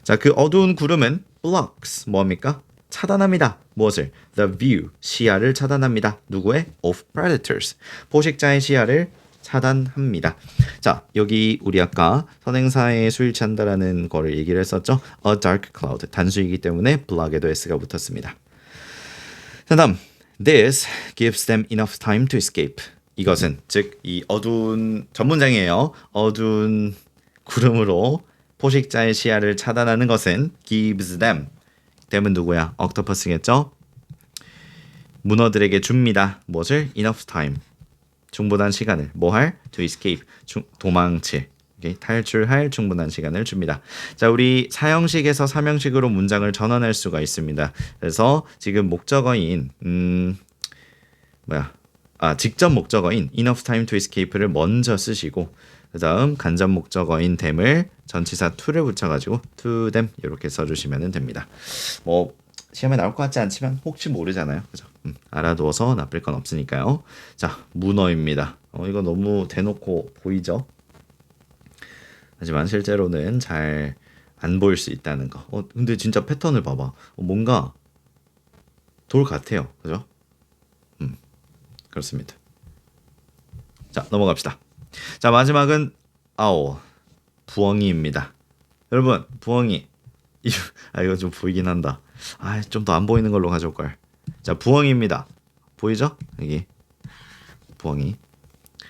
자, 그 어두운 구름은 blocks, 뭡니까? 차단합니다. 무엇을? The view, 시야를 차단합니다. 누구의? Of predators, 포식자의 시야를 차단합니다. 자, 여기 우리 아까 선행사에 수일치한다라는 거를 얘기를 했었죠. A dark cloud, 단수이기 때문에 block에도 s가 붙었습니다. 자, 다음 This gives them enough time to escape. 이것은, 즉 이 어두운 전문장이에요. 어두운 구름으로 포식자의 시야를 차단하는 것은 gives them. them은 누구야? octopus겠죠? 문어들에게 줍니다. 무엇을? enough time. 충분한 시간을 뭐할? To escape, 도망칠, 탈출할 충분한 시간을 줍니다. 자, 우리 사형식에서 삼형식으로 문장을 전환할 수가 있습니다. 그래서 지금 목적어인 직접 목적어인 enough time to escape를 먼저 쓰시고 그 다음 간접 목적어인 them을 전치사 to를 붙여가지고 to them 이렇게 써주시면 됩니다. 뭐 시험에 나올 것 같지 않지만 혹시 모르잖아요. 그죠? 알아두어서 나쁠 건 없으니까요. 자, 문어입니다. 이거 너무 대놓고 보이죠? 하지만 실제로는 잘 안 보일 수 있다는 거. 근데 진짜 패턴을 봐봐. 뭔가 돌 같아요. 그죠? 그렇습니다. 자, 넘어갑시다. 자, 마지막은 owl, 부엉이입니다. 여러분, 부엉이. 이거 좀 보이긴 한다. 좀 더 안 보이는 걸로 가져올 걸. 자, 부엉이입니다. 보이죠? 여기 부엉이.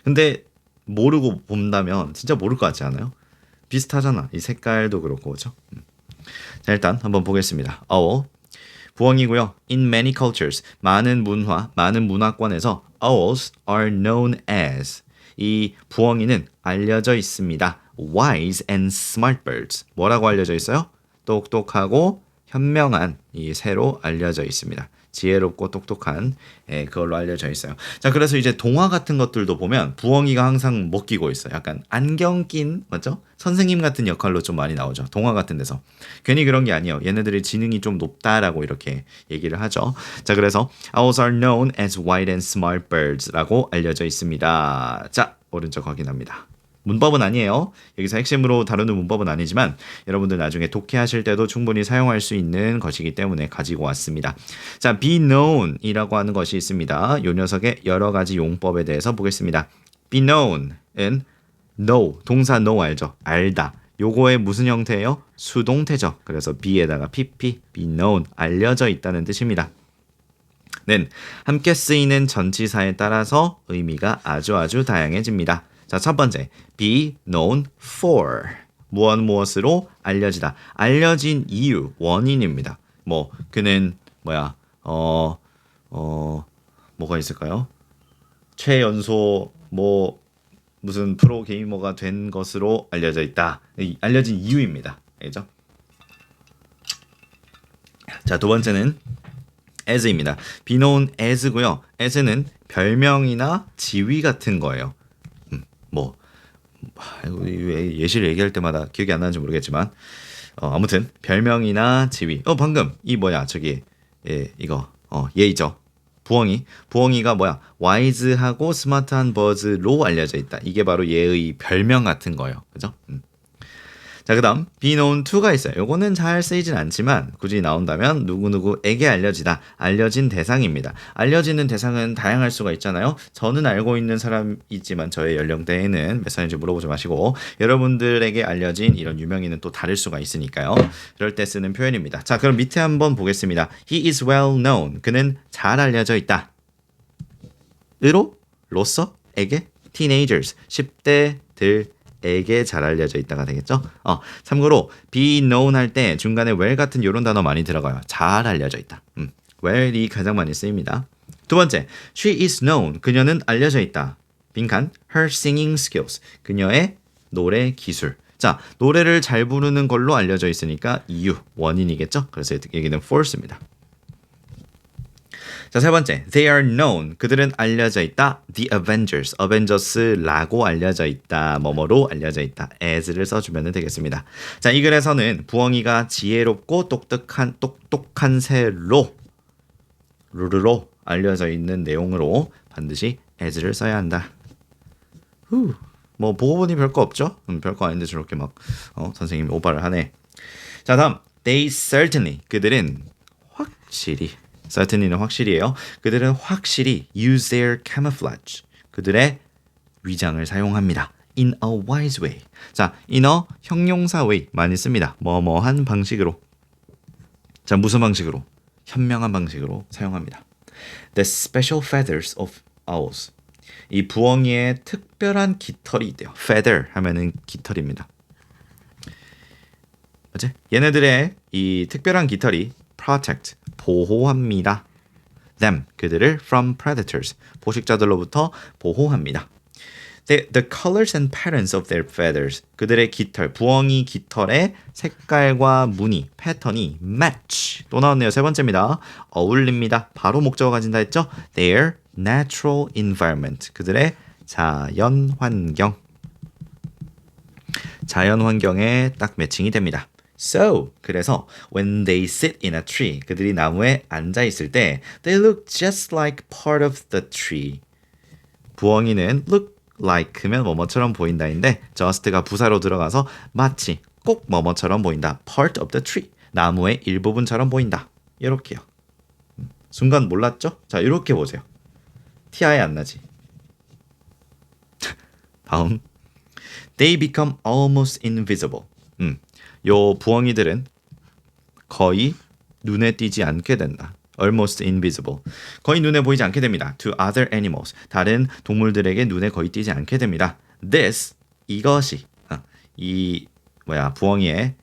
근데 모르고 본다면 진짜 모를 것 같지 않아요? 비슷하잖아. 이 색깔도 그렇고, 그렇죠? 자, 일단 한번 보겠습니다. owl, 부엉이고요. In many cultures, 많은 문화, 많은 문화권에서 owls are known as, 이 부엉이는 알려져 있습니다. Wise and smart birds. 뭐라고 알려져 있어요? 똑똑하고 현명한 이 새로 알려져 있습니다. 지혜롭고 똑똑한 그걸로 알려져 있어요. 자, 그래서 이제 동화 같은 것들도 보면 부엉이가 항상 먹히고 있어요. 약간 안경 낀, 맞죠? 선생님 같은 역할로 좀 많이 나오죠. 동화 같은 데서. 괜히 그런 게 아니에요. 얘네들의 지능이 좀 높다라고 이렇게 얘기를 하죠. 자, 그래서 owls are known as wise and smart birds라고 알려져 있습니다. 자, 오른쪽 확인합니다. 문법은 아니에요. 여기서 핵심으로 다루는 문법은 아니지만 여러분들 나중에 독해하실 때도 충분히 사용할 수 있는 것이기 때문에 가지고 왔습니다. 자, be known 이라고 하는 것이 있습니다. 이 녀석의 여러 가지 용법에 대해서 보겠습니다. be known은 know, 동사 know 알죠? 알다. 요거의 무슨 형태예요? 수동태죠. 그래서 be에다가 pp, be known, 알려져 있다는 뜻입니다. 는 함께 쓰이는 전치사에 따라서 의미가 아주 다양해집니다. 자, 첫 번째, be known for. 무엇으로 알려지다. 알려진 이유, 원인입니다. 그는 뭐가 있을까요? 최연소 무슨 프로 게이머가 된 것으로 알려져 있다. 알려진 이유입니다. 알죠? 자, 두 번째는 as입니다. be known as고요. as는 별명이나 지위 같은 거예요. 왜 예시를 얘기할 때마다 기억이 안 나는지 모르겠지만 아무튼 별명이나 지위. 방금 이 뭐야 저기 이거 예의죠. 부엉이가 뭐야 와이즈하고 스마트한 버즈로 알려져 있다. 이게 바로 얘의 별명 같은 거예요. 그죠? 자, 그 다음 be known to가 있어요. 요거는 잘 쓰이진 않지만 굳이 나온다면 누구누구에게 알려지다. 알려진 대상입니다. 알려지는 대상은 다양할 수가 있잖아요. 저는 알고 있는 사람이지만 저의 연령대에는 몇 살인지 물어보지 마시고 여러분들에게 알려진 이런 유명인은 또 다를 수가 있으니까요. 그럴 때 쓰는 표현입니다. 자, 그럼 밑에 한번 보겠습니다. He is well known. 그는 잘 알려져 있다. 로서, 에게, teenagers, 10대들 에게 잘 알려져 있다가 되겠죠? 참고로 be known 할 때 중간에 well 같은 이런 단어 많이 들어가요. 잘 알려져 있다. well이 가장 많이 쓰입니다. 두 번째, she is known. 그녀는 알려져 있다. 빈칸, her singing skills. 그녀의 노래 기술. 자, 노래를 잘 부르는 걸로 알려져 있으니까 이유, 원인이겠죠? 그래서 여기는 force입니다. 자, 세 번째, they are known. 그들은 알려져 있다. The Avengers, 어벤져스라고 알려져 있다. 뭐뭐로 알려져 있다. as를 써주면 되겠습니다. 자, 이 글에서는 부엉이가 지혜롭고 똑똑한 새로 루루로 알려져 있는 내용으로 반드시 as를 써야 한다. 뭐 보고 보니 별거 없죠? 별거 아닌데 저렇게 막 선생님이 오바를 하네. 자, 다음, they certainly. 그들은 확실히 certainly는 확실히예요. 그들은 확실히 use their camouflage. 그들의 위장을 사용합니다. in a wise way. 자, in a 형용사 way 많이 씁니다. 뭐뭐한 방식으로. 자, 무슨 방식으로? 현명한 방식으로 사용합니다. The special feathers of owls. 이 부엉이의 특별한 깃털이 있대요. feather 하면은 깃털입니다. 맞지? 얘네들의 이 특별한 깃털이 protect 보호합니다. them 그들을 from predators 포식자들로부터 보호합니다. The colors and patterns of their feathers 그들의 깃털 부엉이 깃털의 색깔과 무늬 패턴이 match 또 나왔네요. 세 번째입니다. 어울립니다. 바로 목적어 가진다 했죠. Their natural environment 그들의 자연 환경에 딱 매칭이 됩니다. So, 그래서 when they sit in a tree, 그들이 나무에 앉아 있을 때 they look just like part of the tree. 부엉이는 look like면 뭐뭐처럼 보인다인데 just가 부사로 들어가서 마치 꼭 뭐뭐처럼 보인다. part of the tree. 나무의 일부분처럼 보인다. 이렇게요. 순간 몰랐죠? 자, 이렇게 보세요. 티 아예 안 나지? 다음. They become almost invisible. 요 부엉이들은 거의 눈에 띄지 않게 된다. Almost invisible. 거의 눈에 보이지 않게 됩니다. To other animals. 다른 동물들에게 눈에 거의 띄지 않게 됩니다. This 이것이 부엉이의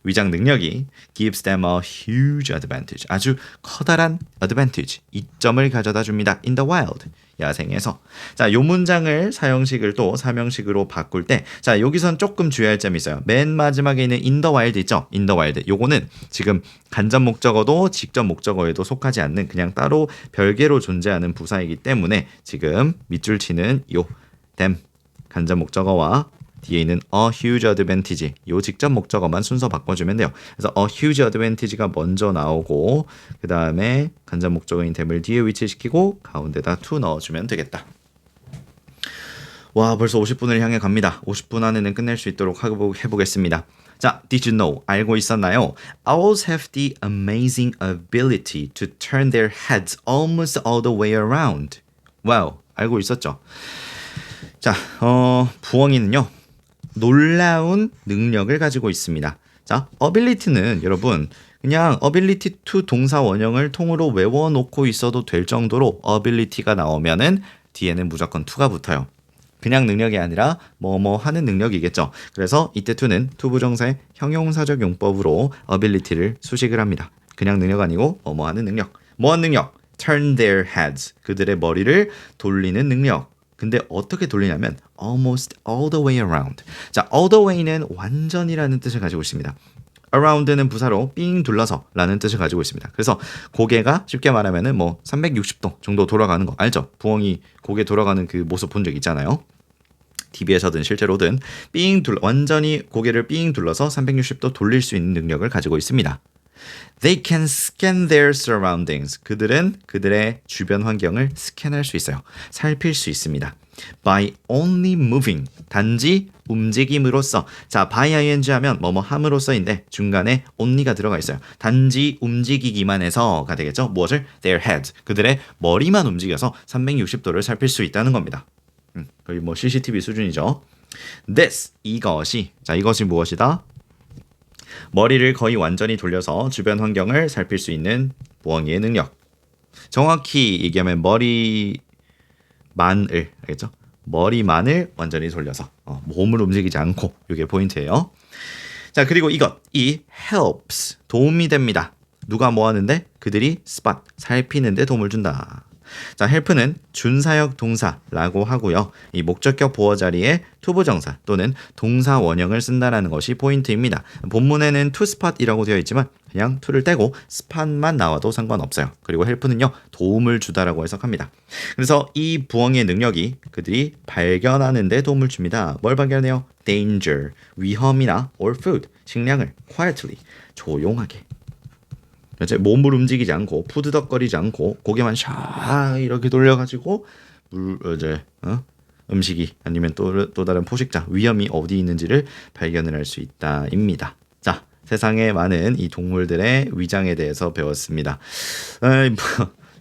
위장 능력이 gives them a huge advantage. 아주 커다란 advantage. 이점을 가져다 줍니다. In the wild. 야생에서. 자, 요 문장을 사형식을 또 사명식으로 바꿀 때 자, 여기선 조금 주의할 점이 있어요. 맨 마지막에 있는 in the wild 있죠? in the wild. 요거는 지금 간접 목적어도 직접 목적어에도 속하지 않는 그냥 따로 별개로 존재하는 부사이기 때문에 지금 밑줄 치는 요 them 간접 목적어와 뒤에 있는 a huge advantage 요 직접 목적어만 순서 바꿔주면 돼요. 그래서 a huge advantage가 먼저 나오고 그 다음에 간접 목적어인 them을 뒤에 위치시키고 가운데다 to 넣어주면 되겠다. 와, 벌써 50분을 향해 갑니다. 50분 안에는 끝낼 수 있도록 해보겠습니다. 자, did you know? 알고 있었나요? Owls have the amazing ability to turn their heads almost all the way around. 와우, 알고 있었죠? 자, 부엉이는요. 놀라운 능력을 가지고 있습니다. 자, ability는 여러분 그냥 ability to 동사 원형을 통으로 외워놓고 있어도 될 정도로 ability가 나오면은 뒤에는 무조건 to가 붙어요. 그냥 능력이 아니라 뭐뭐 하는 능력이겠죠. 그래서 이때 to는 to 부정사의 형용사적 용법으로 ability를 수식을 합니다. 그냥 능력 아니고 뭐뭐 하는 능력. 뭐한 능력? turn their heads. 그들의 머리를 돌리는 능력. 근데 어떻게 돌리냐면 almost all the way around. 자, all the way는 완전이라는 뜻을 가지고 있습니다. around는 부사로 삥 둘러서 라는 뜻을 가지고 있습니다. 그래서 고개가 쉽게 말하면은 뭐 360도 정도 돌아가는 거 알죠? 부엉이 고개 돌아가는 그 모습 본 적 있잖아요. TV에서든 실제로든 완전히 고개를 삥 둘러서 360도 돌릴 수 있는 능력을 가지고 있습니다. They can scan their surroundings. 그들은 그들의 주변 환경을 스캔할 수 있어요. 살필 수 있습니다. By only moving. 단지 움직임으로써. 자, by ing 하면 뭐뭐 함으로써인데 중간에 only가 들어가 있어요. 단지 움직이기만 해서가 되겠죠. 무엇을? Their head. 그들의 머리만 움직여서 360도를 살필 수 있다는 겁니다. 거의 뭐 CCTV 수준이죠. This. 이것이. 자, 이것이 무엇이다? 머리를 거의 완전히 돌려서 주변 환경을 살필 수 있는 부엉이의 능력. 정확히 얘기하면 머리만을, 알겠죠? 머리만을 완전히 돌려서 몸을 움직이지 않고, 이게 포인트예요. 자, 그리고 이 helps, 도움이 됩니다. 누가 뭐 하는데? 그들이 spot, 살피는데 도움을 준다. 자, help는 준사역 동사라고 하고요. 이 목적격 보어 자리에 투부정사 또는 동사 원형을 쓴다라는 것이 포인트입니다. 본문에는 to spot이라고 되어 있지만 그냥 to를 떼고 spot만 나와도 상관없어요. 그리고 help는요, 도움을 주다라고 해석합니다. 그래서 이 부엉이의 능력이 그들이 발견하는 데 도움을 줍니다. 뭘 발견해요? danger, 위험이나 or food, 식량을 quietly, 조용하게. 이제 몸을 움직이지 않고 푸드덕거리지 않고 고개만 샤 이렇게 돌려가지고 음식이 아니면 또 다른 포식자 위험이 어디 있는지를 발견을 할 수 있다입니다. 자, 세상에 많은 이 동물들의 위장에 대해서 배웠습니다.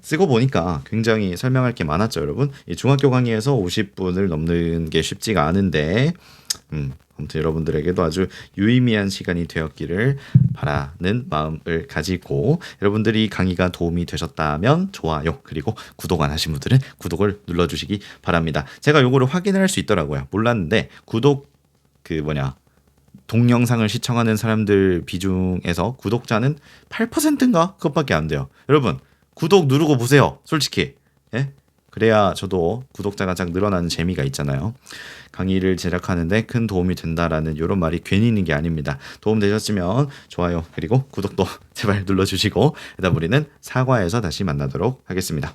쓰고 보니까 굉장히 설명할 게 많았죠, 여러분. 이 중학교 강의에서 50분을 넘는 게 쉽지가 않은데 아무튼 여러분들에게도 아주 유의미한 시간이 되었기를 바라는 마음을 가지고, 여러분들이 강의가 도움이 되셨다면 좋아요, 그리고 구독 안 하신 분들은 구독을 눌러주시기 바랍니다. 제가 요거를 확인을 할 수 있더라고요. 몰랐는데 구독 동영상을 시청하는 사람들 비중에서 구독자는 8%인가? 그것밖에 안 돼요. 여러분, 구독 누르고 보세요. 솔직히. 예? 그래야 저도 구독자가 쫙 늘어나는 재미가 있잖아요. 강의를 제작하는데 큰 도움이 된다라는 이런 말이 괜히 있는 게 아닙니다. 도움 되셨으면 좋아요, 그리고 구독도 제발 눌러주시고, 그다음 우리는 사과에서 다시 만나도록 하겠습니다.